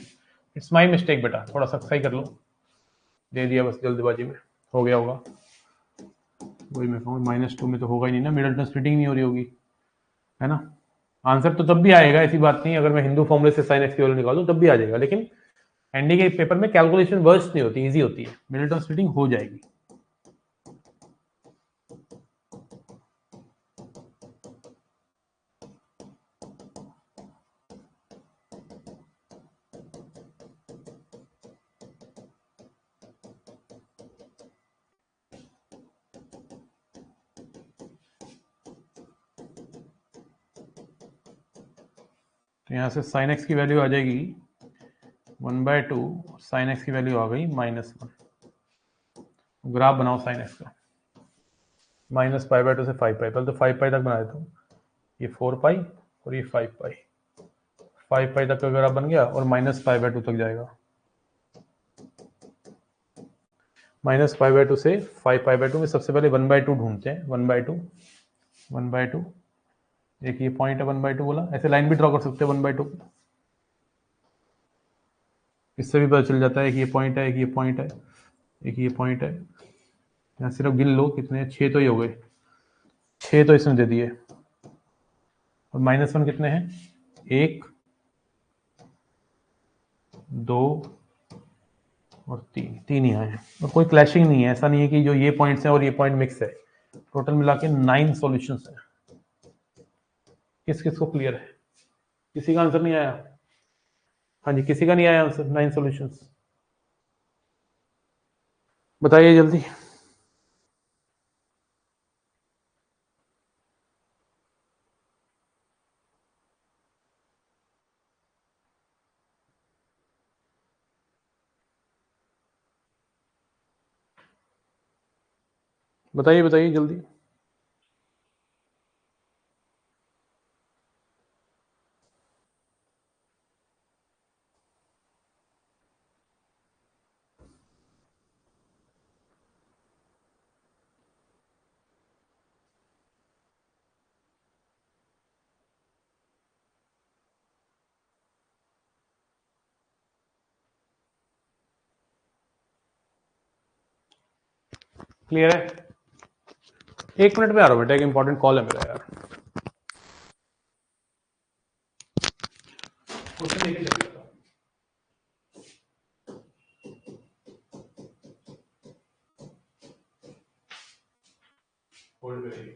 इट्स माई मिस्टेक बेटा, थोड़ा सा सही कर लो, दे दिया बस जल्दबाजी में, हो गया होगा, वही मैं कहूँ -2 में तो होगा ही नहीं ना, मिडिल टर्म स्प्लिटिंग नहीं हो रही होगी, है ना। आंसर तो तब भी आएगा, ऐसी बात नहीं, अगर मैं हिंदू फॉर्मूले से साइन एक्स की वैल्यू निकालूं तब भी आ जाएगा, लेकिन एनडी के पेपर में कैलकुलेशन वर्स्ट नहीं होती, इजी होती है, मिडिल टर्म स्प्लिटिंग हो जाएगी। तो यहाँ से साइन एक्स की वैल्यू आ जाएगी 1/2, साइन एक्स की वैल्यू आ गई -1। ग्राफ बनाओ साइन एक्स का, -π/2 से 5π, पहले तो 5π तक बना देता हूँ, ये 4π और ये 5π, 5π तक का ग्राफ बन गया और -π/2 तक जाएगा, -π/2 से 5π/2 में सबसे पहले 1/2 ढूंढते हैं, 1/2, 1/2, एक ये पॉइंट है 1/2 बोला, ऐसे लाइन भी ड्रॉ कर सकते हैं 1/2, इससे भी पता चल जाता है कि ये पॉइंट है, एक ये पॉइंट है, एक ये पॉइंट है, यहाँ सिर्फ गिन लो कितने, 6 तो ही हो गए, 6 तो इसने दे दिए, और -1 कितने हैं, 1, 2 और 3, 3 ही आए हैं, और कोई क्लैशिंग नहीं है, ऐसा नहीं है कि जो ये पॉइंट्स हैं और ये पॉइंट मिक्स है, टोटल मिला के 9 सॉल्यूशंस हैं। किस किस को क्लियर है, किसी का आंसर नहीं आया, हाँ जी, किसी का नहीं आया आंसर, 9 सॉल्यूशंस, बताइए जल्दी। बताइए बताइए जल्दी। क्लियर है, 1 मिनट में आ रहा हूँ बेटा, एक इंपॉर्टेंट कॉल है मेरा यार, उससे लेके चल जाता हूँ। होल्ड पे रहिए।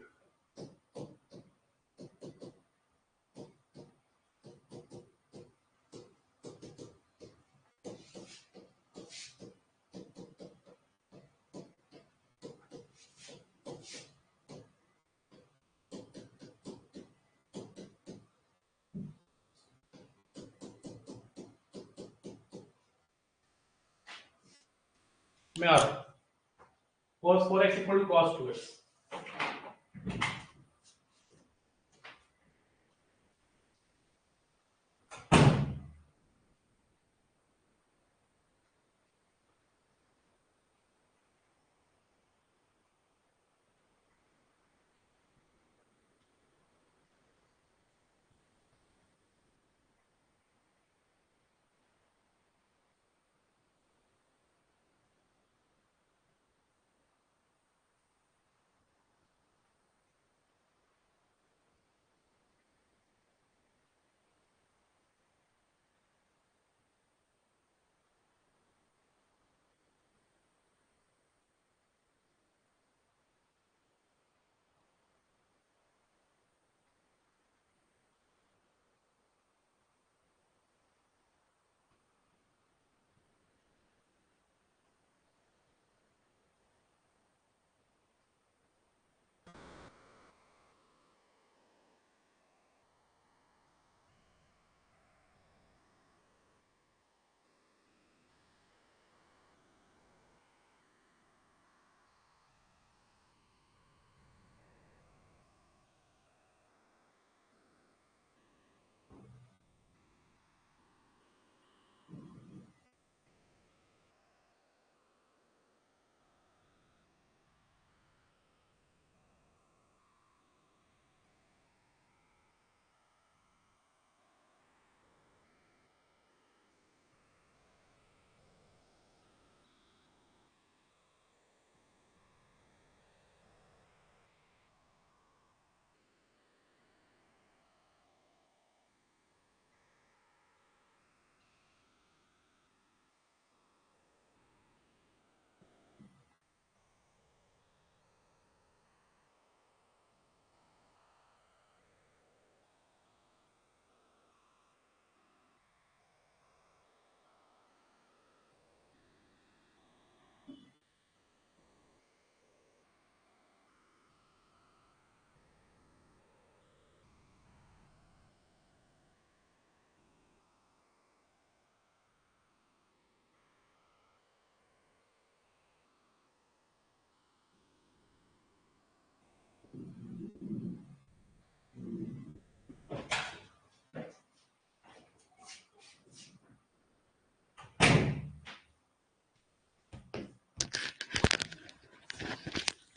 मैं आ रहा हूँ, cos 4x = cos 2x,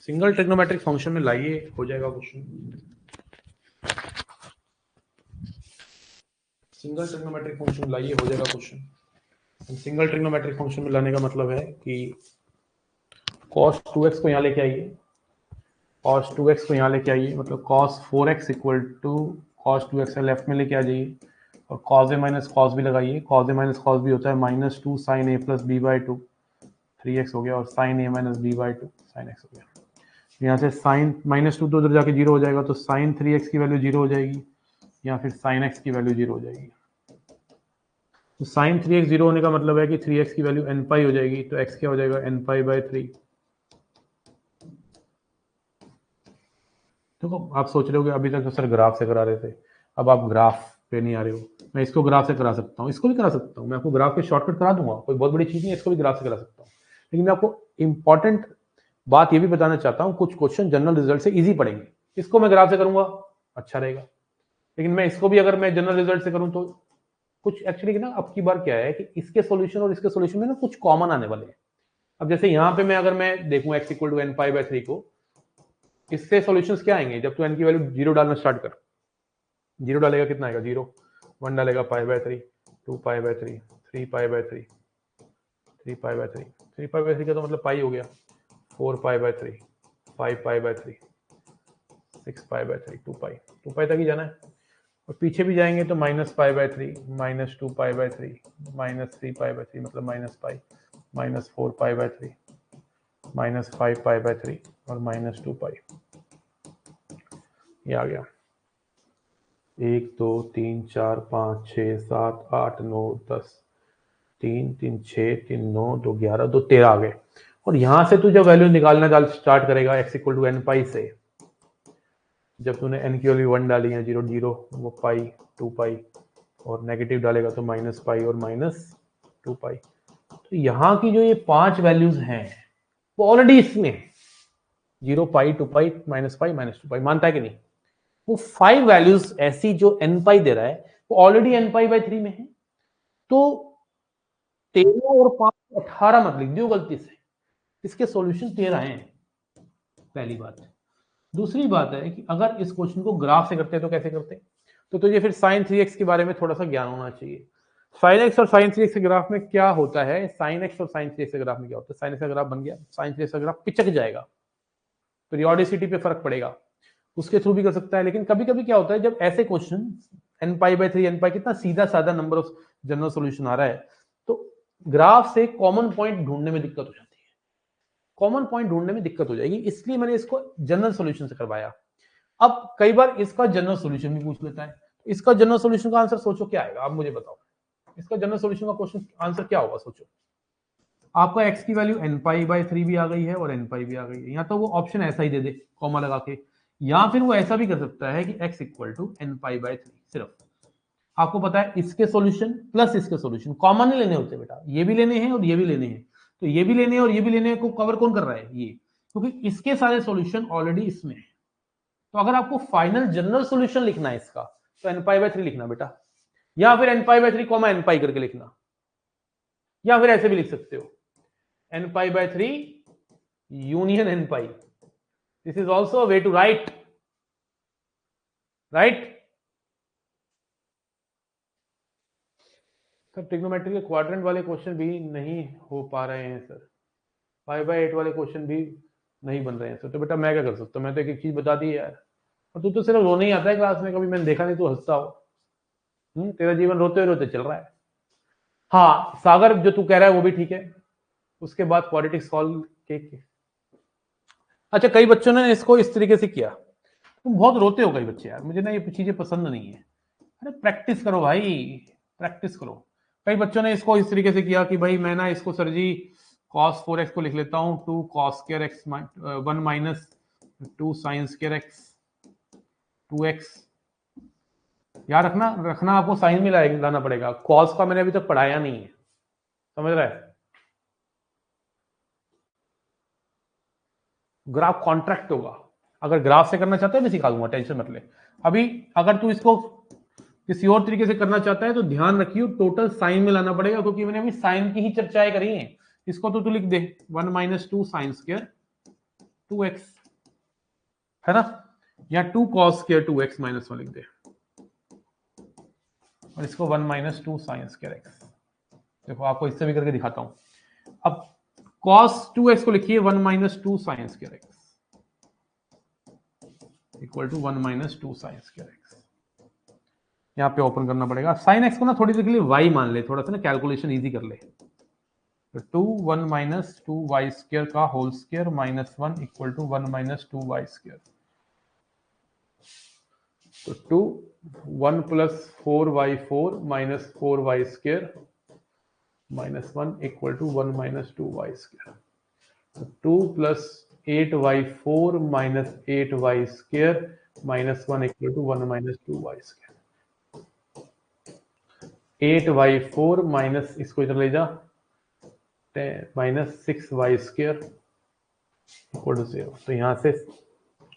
single trigonometric function में लाइए, हो जाएगा क्वेश्चन। सिंगल ट्रिग्नोमेट्रिक फंक्शन लाइए, हो जाएगा क्वेश्चन। सिंगल ट्रिग्नोमेट्रिक फंक्शन में लाने का मतलब है कि cos 2x को यहाँ लेके आइए, cos 2x को यहाँ लेके आइए, मतलब cos 4x equal to cos 2x left में लेके आ जाइए, और cos a minus cos b लगाइए। cos a minus cos b होता है -2 sin a plus b by 2, 3x हो गया, और sin a minus b by 2 sin x हो गया। यहाँ से sin -2 तो उधर जाके 0 हो जाएगा, तो sin 3x की वैल्यू 0 हो जाएगी, या फिर sin x की वैल्यू 0 हो जाएगी। तो sin 3x 0 होने का मतलब है कि 3x की वैल्यू n पाई हो जाएगी, तो x क्या हो जाएगा n पाई बाई 3। देखो आप सोच रहे हो कि अभी तक तो सर ग्राफ से करा रहे थे, अब आप ग्राफ पे नहीं आ रहे हो। मैं इसको ग्राफ से करा सकता हूँ, इसको भी करा सकता हूँ, मैं आपको ग्राफ पे शॉर्टकट करा दूंगा, कोई बहुत बड़ी चीज नहीं है, इसको भी ग्राफ से करा सकता हूँ। लेकिन मैं आपको इंपॉर्टेंट बात ये भी बताना चाहता हूँ, कुछ क्वेश्चन जनरल रिजल्ट से इजी पड़ेंगे, इसको मैं ग्राफ से करूंगा अच्छा रहेगा, लेकिन मैं इसको भी अगर मैं जनरल रिजल्ट से करूँ तो कुछ एक्चुअली ना, अब की बार क्या है कि इसके सॉल्यूशन और इसके सॉल्यूशन में ना कुछ कॉमन आने वाले हैं। अब जैसे यहाँ पे मैं अगर मैं देखूं x equal to n pi by 3 को, इससे सॉल्यूशंस क्या आएंगे? जब तू n की वैल्यू 0 डालना स्टार्ट कर, 0 डालेगा कितना आएगा? 0, 1 डालेगा पाई by 3, 2 pi by 3, 3 pi by 3, 3 pi by 3, 3 pi by 3 का तो मतलब पाई हो गया, 4 पाई by 3, 5 pi by 3, 6 pi by 3, 2 पाई तक ही जाना है। और पीछे भी जाएंगे तो minus pi by 3, minus 2 pi by 3, minus 3 pi by 3 मतलब minus pi, minus 4 pi by 3, minus 5 pi by 3 और माइनस 2 पाई। ये आ गया 1 2 3 4 5 6 7 8 9 10, 3 3 6 3 9 2 11 2 13 आ गए। और यहां से तू जब वैल्यू निकालना स्टार्ट करेगा x इक्वल टू n पाई से, जब तूने n की वैल्यू 1 डाली है, 0 0 वो पाई 2 पाई, और नेगेटिव डालेगा तो माइनस पाई और माइनस 2 पाई। तो यहाँ की जो ये 5 वैल्यूज हैं वो ऑलरेडी इसमें 0 पाई 2 पाई माइनस पाई माइनस 2 पाई, मानता है कि नहीं? वो 5 वैल्यूज ऐसी जो n पाई दे रहा है वो ऑलरेडी n पाई बाई 3 में है। तो 13 और 5 18 मत लिख दियो गलती से, इसके सॉल्यूशन 13 हैं, पहली बात। दूसरी बात है कि अगर इस क्वेश्चन को ग्राफ से करते तो कैसे करते? तो तुझे फिर sin 3x के बारे में थोड़ा सा ज्ञान होना चाहिए। sin x और sin 3x के ग्राफ में क्या होता है, sin x और sin 3x के ग्राफ में क्या होता है? sin x का ग्राफ बन गया, sin 3x का ग्राफ पिचक जाएगा, पीरियोडिसिटी पे फर्क पड़ेगा, उसके थ्रू भी कर सकता है। लेकिन कभी कभी क्या होता है, जब ऐसे question n pi by 3, n पाई कितना सीधा साधा नंबर ऑफ जनरल सॉल्यूशन आ रहा है, तो ग्राफ से कॉमन पॉइंट ढूंढने में दिक्कत हो जाती है, कॉमन पॉइंट ढूंढने में दिक्कत हो जाएगी, इसलिए मैंने इसको जनरल सॉल्यूशन से करवाया। अब कई बार इसका जनरल सॉल्यूशन भी पूछ लेता है, इसका जनरल सॉल्यूशन का आंसर सोचो क्या आएगा, आप मुझे बताओ, इसका जनरल सॉल्यूशन का क्वेश्चन आंसर क्या होगा? सोचो, आपका x की वैल्यू n पाई बाई 3 भी आ गई है और n पाई भी आ गई है, या तो वो ऑप्शन ऐसा ही दे दे कॉमा लगा के, या फिर वो ऐसा भी कर सकता है कि x equal to n pi by 3। सिर्फ आपको पता है इसके सॉल्यूशन प्लस इसके सॉल्यूशन कॉमन नहीं लेने होते बेटा, ये भी लेने हैं और ये भी लेने हैं, तो ये भी लेने हैं और ये भी लेने हैं को कवर कौन कर रहा है? ये, क्योंकि इसके सारे सॉल्यूशन ऑलरेडी इसमें है। तो अगर आपको फाइनल जनरल सॉल्यूशन लिखना है इसका, तो n पाई बाई 3 लिखना बेटा, या फिर n pi by 3 comma n पाई करके लिखना, या फिर ऐसे भी लिख सकते हो n pi by 3 union n pi. This is also a way to write, right. Sir trigonometry के क्वाड्रेंट वाले क्वेश्चन भी नहीं हो पा रहे हैं सर, 5/8 वाले क्वेश्चन भी नहीं बन रहे हैं सर, तो बेटा मैं क्या कर सकता हूँ? मैं तो एक चीज बता दी यार, और तू तो सिर्फ रोने ही आता है क्लास में, कभी मैंने देखा नहीं तू हंसता हो। तेरा जीवन रोते रोते चल रहा है। हाँ सागर, जो तू कह रहा है वो भी ठीक है, उसके बाद क्वाड्रेटिक सॉल्व के। अच्छा कई बच्चों ने इसको इस तरीके से किया, तुम बहुत रोते हो कई बच्चे यार, मुझे ना ये चीजें पसंद नहीं है। अरे प्रैक्टिस करो भाई, प्रैक्टिस करो। कई बच्चों ने इसको इस तरीके से किया कि भाई मैं ना इसको सर जी cos 4x को लिख लेता हूँ 2 cos square x 1 minus 2 sin square x 2x। यार रखना आपको साइन में लाना पड़ेगा, cos का मैंने अभी तक पढ़ाया नहीं है, समझ रहा है? ग्राफ कॉन्ट्रैक्ट होगा, अगर ग्राफ से करना चाहता है मैं सिखा दूंगा, टेंशन मत ले। अभी अगर तू इसको किसी और तरीके से करना चाहता है तो ध्यान रखियो टोटल साइन में लाना पड़ेगा, क्योंकि मैंने अभी साइन की ही चर्चाएं करी हैं। इसको तो तू लिख दे 1 माइनस 2 साइन स्क्वायर 2x, है ना, या 2 cos स्क्वायर 2x माइनस 1 लिख दे और इसको 1 माइनस 2 साइन स्क्वायर x। देखो आपको इससे भी करके दिखाता हूं। अब cos 2x को लिखिए 1 minus 2 sine square x equal to 1 minus 2 sine square x। यहाँ पे ओपन करना पड़ेगा। साइन x को ना थोड़ी देर के लिए y मान ले, थोड़ा सा ना कैलकुलेशन इजी कर ले। तो 2 1 माइनस 2 वाई स्क्वायर का whole square minus 1 equal to 1 minus 2 y square. तो 2 1 plus 4y4 minus 4y square minus 1 equal to 1 minus 2 y square. तो 2 plus 8y4 minus 8y square minus 1 equal to 1 minus 2 y square. 8y4 minus इसको इधर ले जा minus 6y square equal to 0। तो यहां से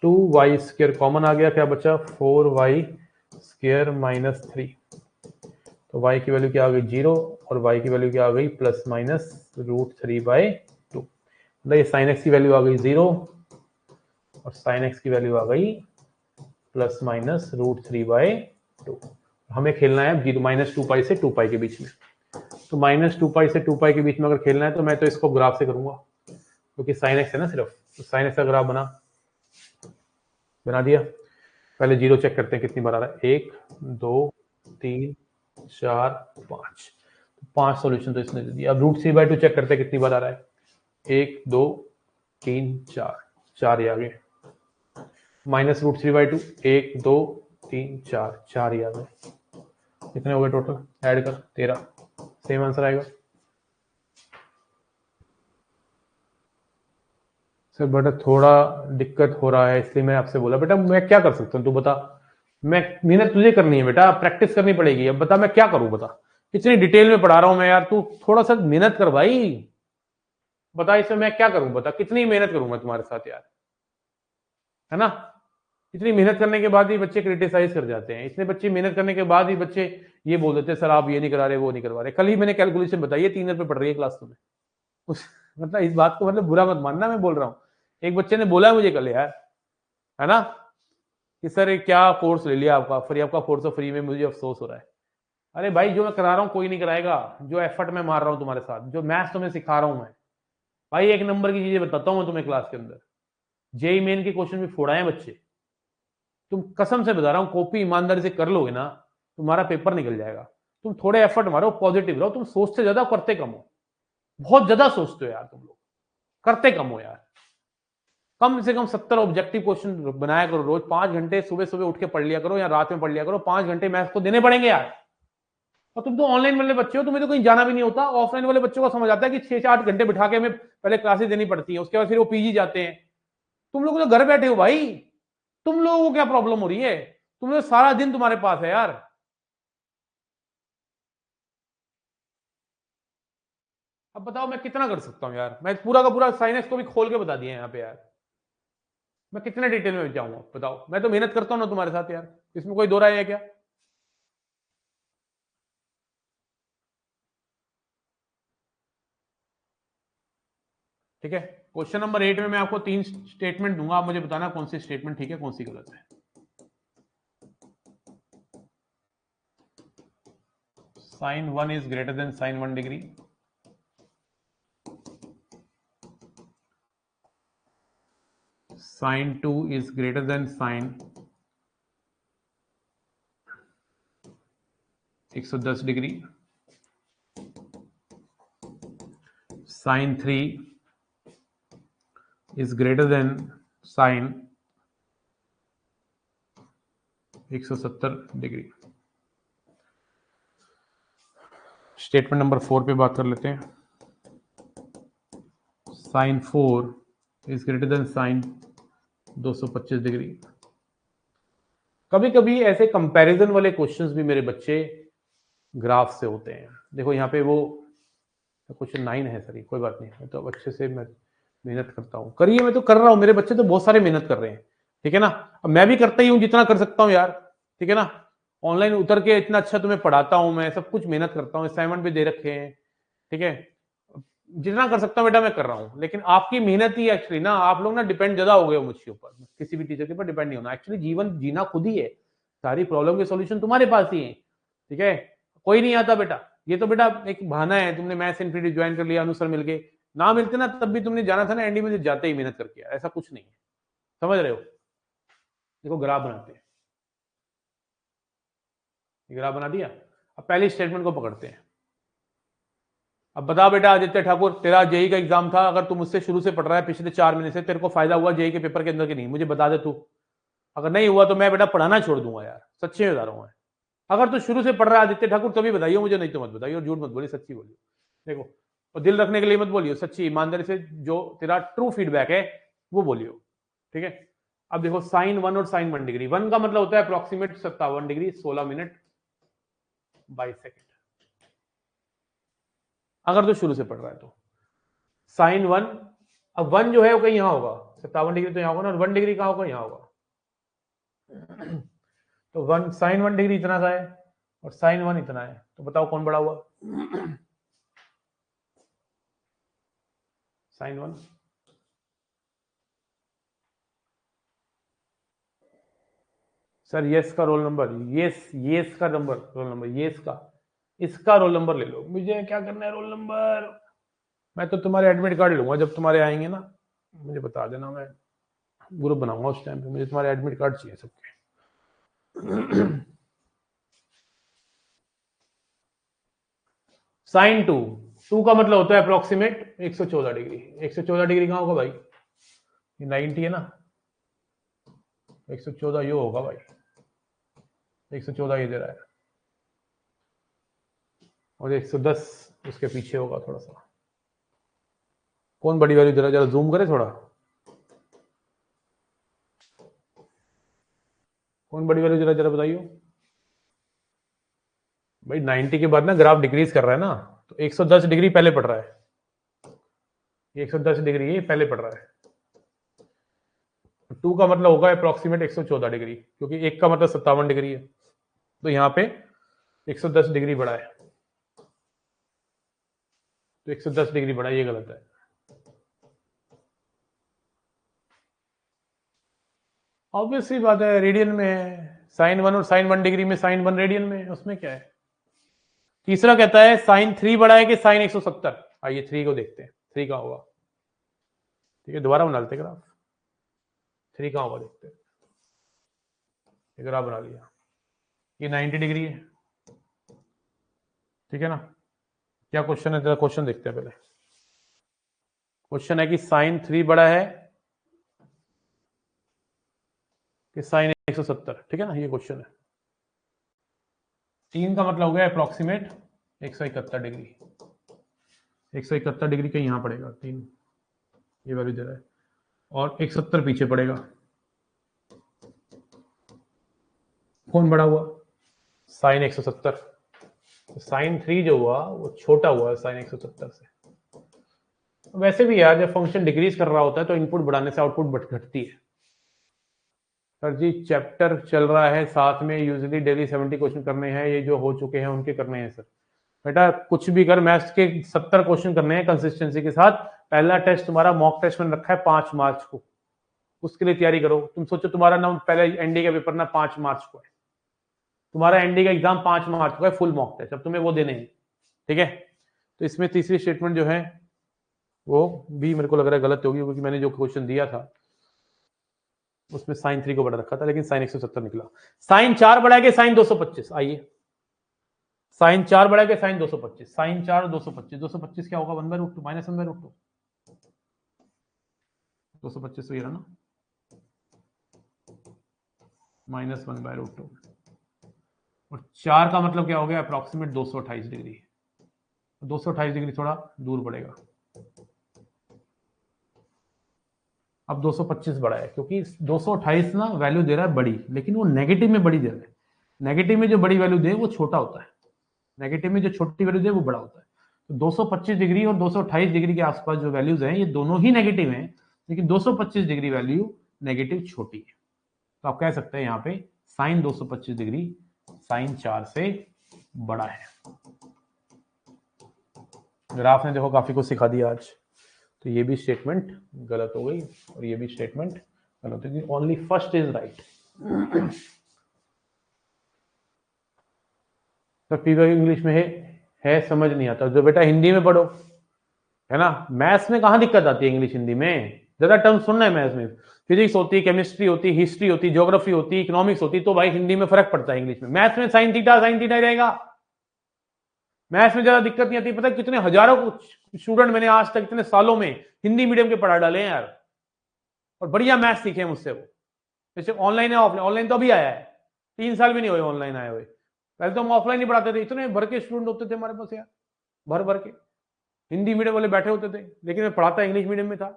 2y स्क्वायर कॉमन आ गया, क्या बचा 4y स्क्वायर माइनस 3। तो y की वैल्यू क्या आ गई 0 और y की वैल्यू क्या आ गई प्लस माइनस √3/2। मतलब ये sin x की वैल्यू आ गई 0 और sin x की वैल्यू आ गई प्लस माइनस √3/2। हमें खेलना है 0 माइनस 2 से 2 के बीच में। तो माइनस 2 से 2 के बीच में अगर खेलना है तो मैं तो इसको ग्राफ से करूंगा, क्योंकि sin x है ना सिर्फ। तो sin x का ग्राफ बना दिया। पहले 0 चेक करते हैं कितनी बार आ रहा है, 1 2 3 4 5। 5 सॉल्यूशन तो इसने दे दिया। अब √3/2 चेक करते हैं कितनी बार आ रहा है, 1 2 3 4 ये आ गए। माइनस √3/2 1 2 3 4 ये आ गए। कितने हो गए टोटल, ऐड कर 13। सेम आंसर आएगा। सर बेटा थोड़ा दिक्कत हो रहा है, इसलिए मैं आपसे बोला बेटा मैं क्या कर सकता हूँ तू बता। मैं मेहनत तुझे करनी है बेटा, प्रैक्टिस करनी पड़ेगी। अब बता मैं क्या करूं, बता इतनी डिटेल में पढ़ा रहा हूं मैं यार, तू थोड़ा सा मेहनत कर भाई। बता इसमें मैं क्या करूं, बता कितनी मेहनत करूं मैं तुम्हारे साथ यार, है ना। इतनी मेहनत करने के बाद ही बच्चे क्रिटिसाइज कर जाते हैं। इतने बच्चे मेहनत करने के बाद ही बच्चे ये बोल देते हैं सर आप ये नहीं करा रहे वो नहीं करवा रहे। कल ही मैंने कैलकुलेशन बताई है, 3 रुपए पढ़ रही है क्लास में उस मतलब इस बात को मतलब बुरा मत मानना, मैं बोल रहा हूँ। एक बच्चे ने बोला है मुझे कल यार, है ना, कि सर क्या कोर्स ले लिया आपका फ्री, आपका कोर्स ऑफ फ्री में, मुझे अफसोस हो रहा है। अरे भाई जो मैं करा रहा हूँ कोई नहीं कराएगा, जो एफर्ट मैं मार रहा हूँ तुम्हारे साथ, जो मैथ्स तुम्हें सिखा रहा हूँ मैं भाई, 1 नंबर की चीजें बताता हूँ मैं तुम्हें क्लास के अंदर। जेई मेन के क्वेश्चन भी फोड़ाए बच्चे, तुम कसम से बता रहा हूँ कॉपी ईमानदारी से कर लोगे ना तुम्हारा पेपर निकल जाएगा। तुम थोड़े एफर्ट मारो, पॉजिटिव रहो, तुम सोचते ज्यादा करते कम हो। बहुत ज्यादा सोचते हो यार तुम लोग, करते कम हो यार। कम से कम 70 ऑब्जेक्टिव क्वेश्चन बनाया करो रोज। 5 घंटे सुबह सुबह उठ के पढ़ लिया करो या रात में पढ़ लिया करो। 5 घंटे मैथ्स को देने पड़ेंगे यार। और तुम तो ऑनलाइन वाले बच्चे हो, तुम्हें तो कहीं जाना भी नहीं होता। ऑफलाइन वाले बच्चों को समझ आता है कि 6 से 8 घंटे बिठा के हमें पहले क्लासेस देनी पड़ती है, उसके बाद फिर वो पीजी जाते हैं। तुम लोग तो घर बैठे हो भाई, तुम लोगों को क्या प्रॉब्लम हो रही है, तुम लोग सारा दिन तुम्हारे पास है यार। अब बताओ मैं कितना कर सकता हूँ यार, मैं पूरा का पूरा साइंस को भी खोल के बता दिया यहाँ पे यार। मैं कितने डिटेल में जाऊंगा बताओ, मैं तो मेहनत करता हूँ ना तुम्हारे साथ यार, इसमें कोई दो राय है क्या। ठीक है, क्वेश्चन नंबर 8 में मैं आपको 3 स्टेटमेंट दूंगा, आप मुझे बताना कौन सी स्टेटमेंट ठीक है कौन सी गलत है। sin 1 is greater than sin 1 degree, sin 2 is greater than sin 110 degree, sin 3 is greater than sin 170 degree. Statement number 4 पे बात कर लेते हैं। sin 4 is greater than sin 225 degree. कभी कभी ऐसे कंपैरिजन वाले क्वेश्चंस भी मेरे बच्चे ग्राफ से होते हैं। देखो यहाँ पे वो क्वेश्चन 9 है सर, कोई बात नहीं, मैं तो अच्छे से मैं मेहनत करता हूँ। करिए, मैं तो कर रहा हूँ, मेरे बच्चे तो बहुत सारे मेहनत कर रहे हैं, ठीक है ना। अब मैं भी करता ही हूँ जितना कर सकता हूँ यार, ठीक है ना। ऑनलाइन उतर के इतना अच्छा तुम्हें पढ़ाता हूँ मैं, सब कुछ मेहनत करता हूँ, असाइनमेंट भी दे रखे हैं, ठीक है। जितना कर सकता हूँ बेटा मैं कर रहा हूँ, लेकिन आपकी मेहनत ही एक्चुअली ना, आप लोग ना डिपेंड ज्यादा हो गए हो मुझके ऊपर, किसी भी टीचर के ऊपर डिपेंड नहीं होना। एक्चुअली जीवन जीना खुद ही है, सारी प्रॉब्लम के सॉल्यूशन तुम्हारे पास ही है, ठीक है। कोई नहीं आता बेटा, ये तो बेटा एक बहाना है, तुमने मैथ्स इन्फिनिटी ज्वाइन कर लिया, अनुसर मिल गए, ना मिलते ना तब भी तुमने जाना था ना एनडी में, जाते ही मेहनत करके, ऐसा कुछ नहीं है, समझ रहे हो। देखो ग्राफ बनाते हैं, ग्राफ बना दिया। अब पहली स्टेटमेंट को पकड़ते हैं। अब बता बेटा आदित्य ठाकुर, तेरा जेई का एग्जाम था, अगर तू मुझसे शुरू से पढ़ रहा है पिछले 4 महीने से, तेरे को फायदा हुआ जेई के पेपर के अंदर कि नहीं, मुझे बता दे तू। अगर नहीं हुआ तो मैं बेटा पढ़ाना छोड़ दूंगा यार, सच्ची में बता रहा हूँ मैं। अगर तू शुरू से पढ़ रहा है आदित्य ठाकुर तभी बताइए मुझे, नहीं तो मत बताइए, और झूठ मत बोलिए, सच्ची बोलिए। देखो, और दिल रखने के लिए मत बोलियो, सच्ची ईमानदारी से जो तेरा ट्रू फीडबैक है वो बोलियो, ठीक है। अब देखो साइन 1 और साइन 1 डिग्री, 1 का मतलब होता है अप्रोक्सीमेट 57 डिग्री 16 मिनट 22 सेकेंड, अगर तो शुरू से पढ़ रहा है तो। साइन 1, अब 1 जो है वो कहीं यहां होगा, 57 डिग्री तो यहां होगा ना, और 1 डिग्री कहां होगा, यहां होगा। तो 1 साइन 1 डिग्री इतना का है और साइन 1 इतना है, तो बताओ कौन बड़ा हुआ। साइन 1, सर यस का रोल नंबर, यस का नंबर, रोल नंबर यस का, इसका रोल नंबर ले लो। मुझे क्या करना है रोल नंबर, मैं तो तुम्हारे एडमिट कार्ड लूंगा जब तुम्हारे आएंगे ना, मुझे बता देना, मैं ग्रुप बनाऊंगा उस टाइम पे, मुझे तुम्हारे एडमिट कार्ड चाहिए सबके। साइन 2, 2 का मतलब होता है अप्रोक्सीमेट 114 डिग्री, 114 डिग्री कहां होगा भाई, ये 90 है ना, 114 ये होगा भाई, 114 ये दे रहा है, और 110 उसके पीछे होगा थोड़ा सा। कौन बड़ी वैल्यू दे रहा है, जरा जूम करे थोड़ा, कौन बड़ी वैल्यू दे रहा है जरा बताइए भाई। 90 के बाद ना ग्राफ डिक्रीज कर रहा है ना, तो 110 डिग्री पहले पड़ रहा है, 110 डिग्री ये पहले पड़ रहा है। 2 का मतलब होगा अप्रोक्सीमेट 114 डिग्री, क्योंकि 1 का मतलब 57 डिग्री है, तो यहाँ पे 110 डिग्री बढ़ा है, तो 110 डिग्री बढ़ा, ये गलत है। ऑब्वियसली बात है, रेडियन में है, साइन 1 और साइन 1 डिग्री में, साइन 1 रेडियन में है, उसमें क्या है। तीसरा कहता है साइन 3 बड़ा है कि साइन 170, आइए 3 को देखते हैं, 3 कहां होगा, ठीक है दोबारा बना लेते ग्राफ, 3 कहां होगा देखते हैं, ग्राफ बना लिया, ये 90 डिग्री है, ठीक है ना। क्या क्वेश्चन है, क्वेश्चन देखते हैं पहले। क्वेश्चन है कि साइन 3 बड़ा है कि साइन 170, ठीक है ना, ये क्वेश्चन है। 3 का मतलब हो गया अप्रोक्सीमेट 171 डिग्री, 171 डिग्री के यहां पड़ेगा 3, ये वैल्यू दे रहा है, और 170 पीछे पड़ेगा, कौन बड़ा हुआ, साइन 170, तो साइन 3 जो हुआ वो छोटा हुआ साइन 170 से। वैसे भी यार जब फंक्शन डिक्रीज कर रहा होता है तो इनपुट बढ़ाने से आउटपुट घटती है। सर जी चैप्टर चल रहा है साथ में, यूजुअली डेली 70 क्वेश्चन करने हैं, ये जो हो चुके हैं उनके करने हैं सर। बेटा कुछ भी कर, मैथ्स के 70 क्वेश्चन करने हैं कंसिस्टेंसी के साथ। पहला टेस्ट तुम्हारा मॉक टेस्ट में रखा है 5 मार्च को, उसके लिए तैयारी करो। तुम सोचो तुम्हारा ना पहले एनडी का पेपर ना 5 मार्च को है, तुम्हारा एनडी का एग्जाम 5 मार्च को है, फुल मॉक टेस्ट, अब तुम्हें वो देने हैं, ठीक है। तो इसमें तीसरी स्टेटमेंट जो है वो भी मेरे को लग रहा है गलत होगी, क्योंकि मैंने जो क्वेश्चन दिया था उसमें साइन 3 को बड़ा रखा था, लेकिन साइन 170 निकला। साइन 4 बढ़ा के साइन 225, आइए साइन 4 बढ़ा के साइन 225, साइन 4 225, 225 क्या होगा, 1/√2 माइनस 1/√2, 225 तो ये रहा ना, माइनस 1/√2, और 4 का मतलब क्या हो गया अप्रोक्सीमेट 228 डिग्री, 228 डिग्री थोड़ा दूर पड़ेगा। अब 225 बड़ा है, क्योंकि 228 ना वैल्यू दे रहा है बड़ी, लेकिन वो नेगेटिव में बड़ी दे रहा है। नेगेटिव में जो बड़ी वैल्यू दे वो छोटा होता है, नेगेटिव में जो छोटी वैल्यू दे वो बड़ा होता है। तो 225 डिग्री और 228 डिग्री के आसपास जो वैल्यूज हैं ये दोनों ही नेगेटिव हैं, लेकिन 225 डिग्री वैल्यू नेगेटिव छोटी है। तो आप कह सकते हैं यहाँ पे साइन 225 डिग्री साइन 4 से बड़ा है। ग्राफ ने देखो काफी कुछ सिखा दिया आज। तो ये भी स्टेटमेंट गलत हो गई और ये भी स्टेटमेंट गलत हो गई। Only first is right. तो पीवाई इंग्लिश में है समझ नहीं आता जो बेटा हिंदी में पढ़ो, है ना। मैथ्स में कहाँ दिक्कत आती है इंग्लिश हिंदी में, ज्यादा टर्म सुनना है मैथ्स में। फिजिक्स होती, केमिस्ट्री होती, हिस्ट्री होती, ज्योग्राफी होती, इकोनॉमिक्स होती, तो भाई हिंदी में फर्क पड़ता है। इंग्लिश में, मैथ्स में साइन थीटा ही रहेगा। मैथ्स में ज्यादा दिक्कत नहीं आती। पता है कितने हजारों स्टूडेंट मैंने आज तक इतने सालों में हिंदी मीडियम के पढ़ा डाले हैं यार, और बढ़िया मैथ्स सीखे हैं मुझसे वो। जैसे ऑनलाइन है ऑफलाइन, ऑनलाइन तो अभी आया है, 3 साल भी नहीं हुए ऑनलाइन आए हुए। पहले तो हम ऑफलाइन ही पढ़ाते थे, इतने भर के स्टूडेंट होते थे हमारे पास यार, भर भर के हिंदी मीडियम वाले बैठे होते थे, लेकिन मैं पढ़ाता इंग्लिश मीडियम में था,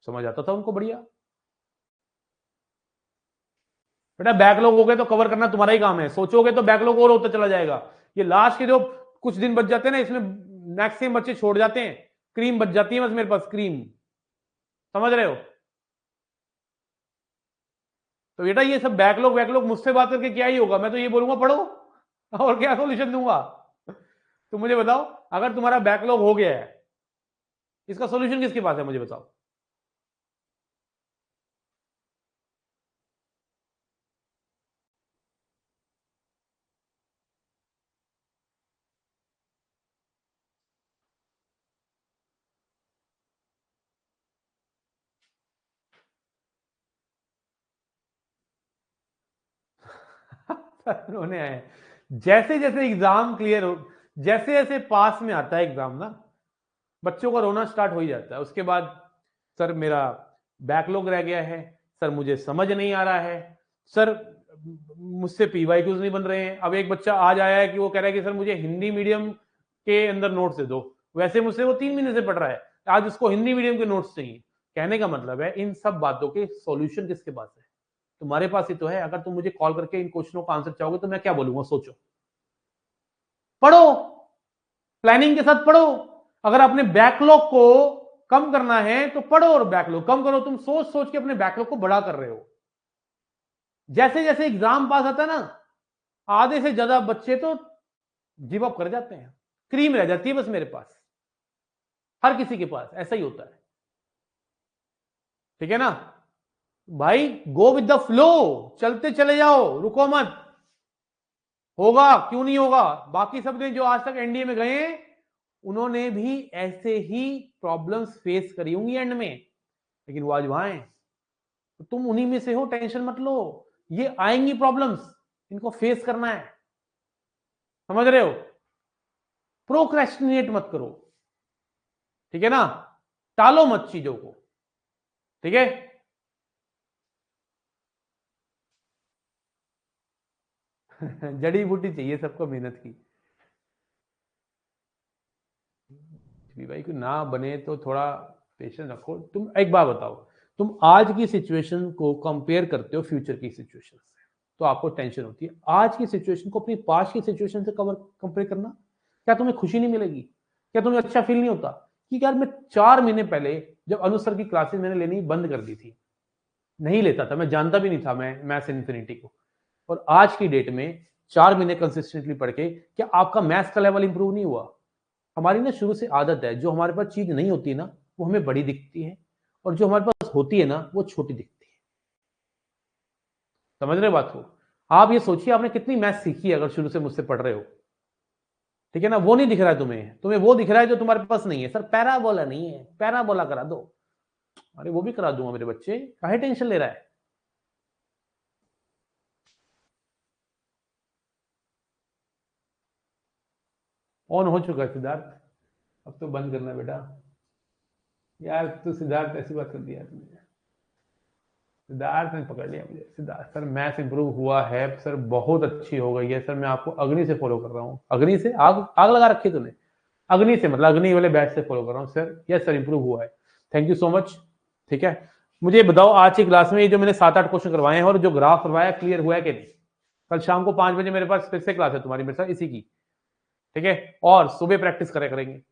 समझ आता था उनको बढ़िया। बेटा बैकलॉग हो गए तो कवर करना तुम्हारा ही काम है, सोचोगे तो बैकलॉग और होता चला जाएगा। ये लास्ट के जो कुछ दिन बच जाते हैं ना, इसमें मैक्सिमम बच्चे छोड़ जाते हैं, क्रीम बच जाती है बस मेरे पास, क्रीम। समझ रहे हो। तो बेटा ये सब बैकलॉग वैकलॉग मुझसे बात करके क्या ही होगा, मैं तो ये बोलूंगा पढ़ो, और क्या सोल्यूशन दूंगा। तो मुझे बताओ, अगर तुम्हारा बैकलॉग हो गया है, इसका सोल्यूशन किसके पास है, मुझे बताओ। रोने आए। जैसे जैसे एग्जाम क्लियर हो, जैसे जैसे पास में आता है एग्जाम ना, बच्चों का रोना स्टार्ट हो ही जाता है। उसके बाद सर मेरा बैकलॉग रह गया है, सर मुझे समझ नहीं आ रहा है, सर मुझसे पीवाईक्यूज नहीं बन रहे हैं। अब एक बच्चा आज आया है कि वो कह रहा है कि सर मुझे हिंदी मीडियम के अंदर नोट्स दे दो, वैसे मुझसे वो 3 महीने से पढ़ रहा है, आज उसको हिंदी मीडियम के नोट्स चाहिए। कहने का मतलब है इन सब बातों के सॉल्यूशन किसके पास है, तुम्हारे पास ही तो है। अगर तुम मुझे कॉल करके इन क्वेश्चनों का आंसर चाहोगे तो मैं क्या बोलूंगा, सोचो, पढ़ो, प्लानिंग के साथ पढ़ो। अगर अपने बैकलॉग को कम करना है तो पढ़ो और बैकलॉग कम करो। तुम सोच सोच के अपने बैकलॉग को बड़ा कर रहे हो। जैसे जैसे एग्जाम पास आता है ना, आधे से ज्यादा बच्चे तो गिव अप कर जाते हैं, क्रीम रह जाती है बस मेरे पास। हर किसी के पास ऐसा ही होता है, ठीक है ना भाई। गो विद द फ्लो, चलते चले जाओ, रुको मत। होगा क्यों नहीं होगा, बाकी सब ने जो आज तक एनडीए में गए हैं उन्होंने भी ऐसे ही प्रॉब्लम्स फेस करी होंगी एंड में, लेकिन वो आज वहां है। तो तुम उन्हीं में से हो, टेंशन मत लो। ये आएंगी प्रॉब्लम्स, इनको फेस करना है, समझ रहे हो। प्रोक्रेस्टिनेट मत करो, ठीक है ना, टालो मत चीजों को, ठीक है। जड़ी बूटी चाहिए सबको मेहनत की। भाई को ना बने तो थोड़ा पेशेंस रखो। तुम एक बात बताओ, तुम आज की सिचुएशन को कंपेयर करते हो फ्यूचर की सिचुएशन से, तो आपको टेंशन होती है। आज की सिचुएशन को अपनी पास्ट की सिचुएशन से कंपेयर करना, क्या तुम्हें खुशी नहीं मिलेगी, क्या तुम्हें अच्छा फील नहीं होता कि यार मैं 4 महीने पहले जब अनुसर की क्लासेस मैंने लेनी बंद कर दी थी, नहीं लेता था, मैं जानता भी नहीं था मैं मैथ्स इन्फिनिटी को, और आज की डेट में 4 महीने कंसिस्टेंटली पढ़ के क्या आपका मैथ्स का लेवल इंप्रूव नहीं हुआ। हमारी ना शुरू से आदत है, जो हमारे पास चीज नहीं होती ना वो हमें बड़ी दिखती है, और जो हमारे पास होती है ना वो छोटी दिखती है। समझ रहे बात को। आप ये सोचिए आपने कितनी मैथ सीखी है अगर शुरू से मुझसे पढ़ रहे हो, ठीक है ना। वो नहीं दिख रहा है तुम्हें, तुम्हें वो दिख रहा है जो तुम्हारे पास नहीं है। सर पैराबोला नहीं है, पैराबोला करा दो। अरे वो भी करा दूंगा मेरे बच्चे, काहे टेंशन ले रहा है। ऑन हो चुका है सिद्धार्थ, अब तो बंद करना बेटा। यार तो सिद्धार्थ ऐसी बात कर दिया तुमने, सिद्धार्थ ने पकड़ लिया मुझे। सिद्धार्थ सर मैथ्स इंप्रूव हुआ है सर, बहुत अच्छी हो गई है सर, मैं आपको अग्नि से फॉलो कर रहा हूँ। अग्नि से आग आग लगा रखी तूने, अग्नि से मतलब अग्नि वाले बैच से फॉलो कर रहा हूँ सर। यस सर इंप्रूव हुआ है, थैंक यू सो मच। ठीक है, मुझे बताओ आज की क्लास में ये जो मैंने 7-8 क्वेश्चन करवाए हैं और जो ग्राफ करवाया क्लियर हुआ है कि नहीं। कल शाम को 5 बजे मेरे पास फिर से क्लास है तुम्हारी मेरे साथ इसी की, ठीक है, और सुबह प्रैक्टिस करे करेंगे।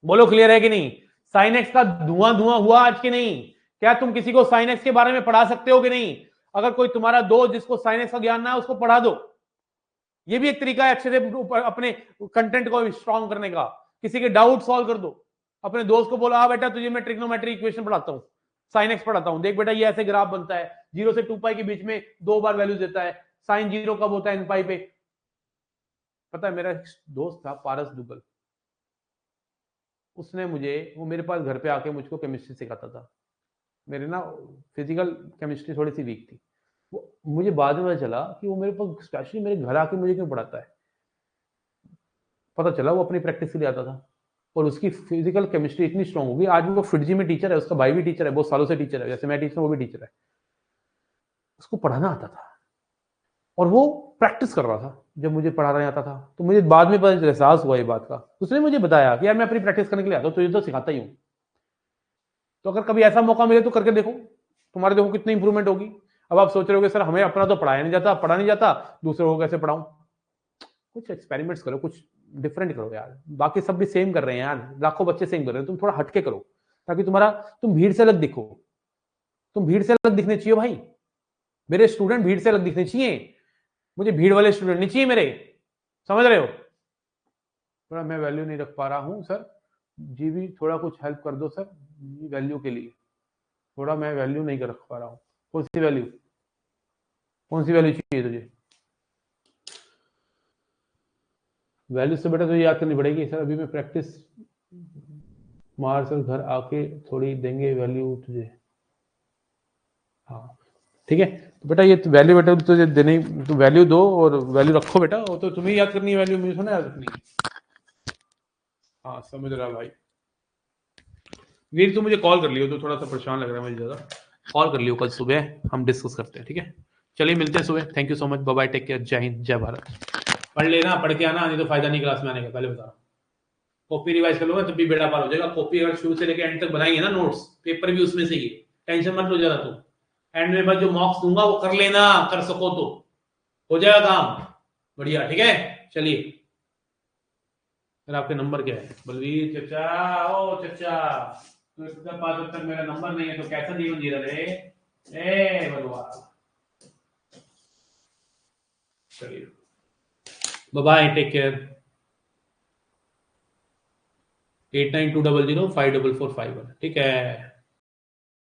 बोलो क्लियर है कि नहीं। साइन एक्स का धुआं धुआं हुआ आज के नहीं। क्या तुम किसी को साइन एक्स के बारे में पढ़ा सकते हो कि नहीं। अगर कोई तुम्हारा दोस्त जिसको साइन एक्स का ज्ञान ना है उसको पढ़ा दो, ये भी एक तरीका है अच्छे से अपने कंटेंट को स्ट्रॉन्ग करने का। किसी के डाउट सॉल्व कर दो, अपने दोस्त को बोलो हाँ बेटा तुझे मैं ट्रिग्नोमेट्री इक्वेशन पढ़ाता हूँ, साइन एक्स पढ़ाता हूँ, देख बेटा ये ऐसे ग्राफ बनता है, 0 से 2 पाई के बीच में 2 बार वैल्यू देता है, साइन 0 कब होता है इन पाई पे। पता है मेरा एक दोस्त था पारस दुग्गल, उसने मुझे, वो मेरे पास घर पे आके मुझको केमिस्ट्री सिखाता था, मेरे ना फिजिकल केमिस्ट्री थोड़ी सी वीक थी, वो मुझे बाद में पता चला कि वो मेरे पास स्पेशली मेरे घर आके मुझे क्यों पढ़ाता है, पता चला वो अपनी प्रैक्टिस के लिए आता था और उसकी फिजिकल केमिस्ट्री इतनी स्ट्रांग होगी, आज भी वो फिटजी में टीचर है, उसका भाई भी टीचर है, बहुत सालों से टीचर है, जैसे मैं टीचर हूं वो भी टीचर है, उसको पढ़ाना आता था और वो प्रैक्टिस कर रहा था जब मुझे पढ़ाना आता था, तो मुझे बाद में पता एहसास हुआ ये बात का, उसने मुझे बताया कि यार मैं अपनी प्रैक्टिस करने के लिए आता हूँ, तुझे तो सिखाता ही हूँ, तो अगर कभी ऐसा मौका मिले तो करके देखो, तुम्हारे देखो कितनी इंप्रूवमेंट होगी। अब आप सोच रहे हो सर हमें अपना तो पढ़ाया नहीं जाता, पढ़ा नहीं जाता, दूसरों को कैसे पढ़ाऊं, कुछ एक्सपेरिमेंट्स करो, कुछ डिफरेंट करो यार, बाकी सब भी सेम कर रहे हैं यार, लाखों बच्चे सेम कर रहे हैं, तुम थोड़ा हटके करो ताकि तुम भीड़ से अलग दिखो, तुम भीड़ से अलग दिखने चाहिए भाई, मेरे स्टूडेंट भीड़ से अलग दिखने चाहिए, मुझे भीड़ वाले स्टूडेंट नहीं चाहिए मेरे, समझ रहे हो। थोड़ा मैं वैल्यू नहीं रख पा रहा हूँ सर जी, भी थोड़ा कुछ हेल्प कर दो सर वैल्यू के लिए, थोड़ा मैं वैल्यू नहीं रख पा रहा हूँ, कौन सी वैल्यू, कौन सी वैल्यू चाहिए तुझे, वैल्यू से बेटा तुझे याद करनी पड़ेगी सर, अभी मैं प्रैक्टिस मार सर घर आके थोड़ी देंगे वैल्यू तुझे, हाँ ठीक है, तो बेटा ये वैल्यू बेटा तुझे देने, तो वैल्यू दो और वैल्यू रखो बेटा, वो तो तुम्हें याद करनी है वैल्यू, मुझे थोड़ा याद रखनी है। हाँ समझ रहा भाई, वीर तू मुझे कॉल कर लियो, तो थोड़ा सा परेशान लग रहा है मुझे ज़्यादा, कॉल कर लियो कल सुबह, हम डिस्कस करते हैं, ठीक है, चलिए मिलते हैं सुबह, thank you so much, bye bye, take care, जय हिंद जय भारत। पढ़ लेना, पढ़ के आना, नहीं तो फायदा नहीं क्लास में आने का, पहले बता रहा हूँ, कॉपी रिवाइज कर लोगे तब भी बेड़ा पार हो जाएगा, कॉपी अगर शुरू से लेकर एंड तक बनाएंगे ना नोट्स, पेपर भी उसमें से ही, टेंशन मत लो ज्यादा तुम, एंड में बस जो मार्क्स दूंगा वो कर लेना, कर सको तो हो जाएगा काम बढ़िया, ठीक है। चलिए सर आपके नंबर क्या है, बलवीर चचा, ओ चचा, तो इसके पास जब तक मेरा नंबर नहीं है तो कैसा जीवन जी रहे, ए भगवान, चलिए बाय बाय, टेक केयर, 8920054451, ठीक है।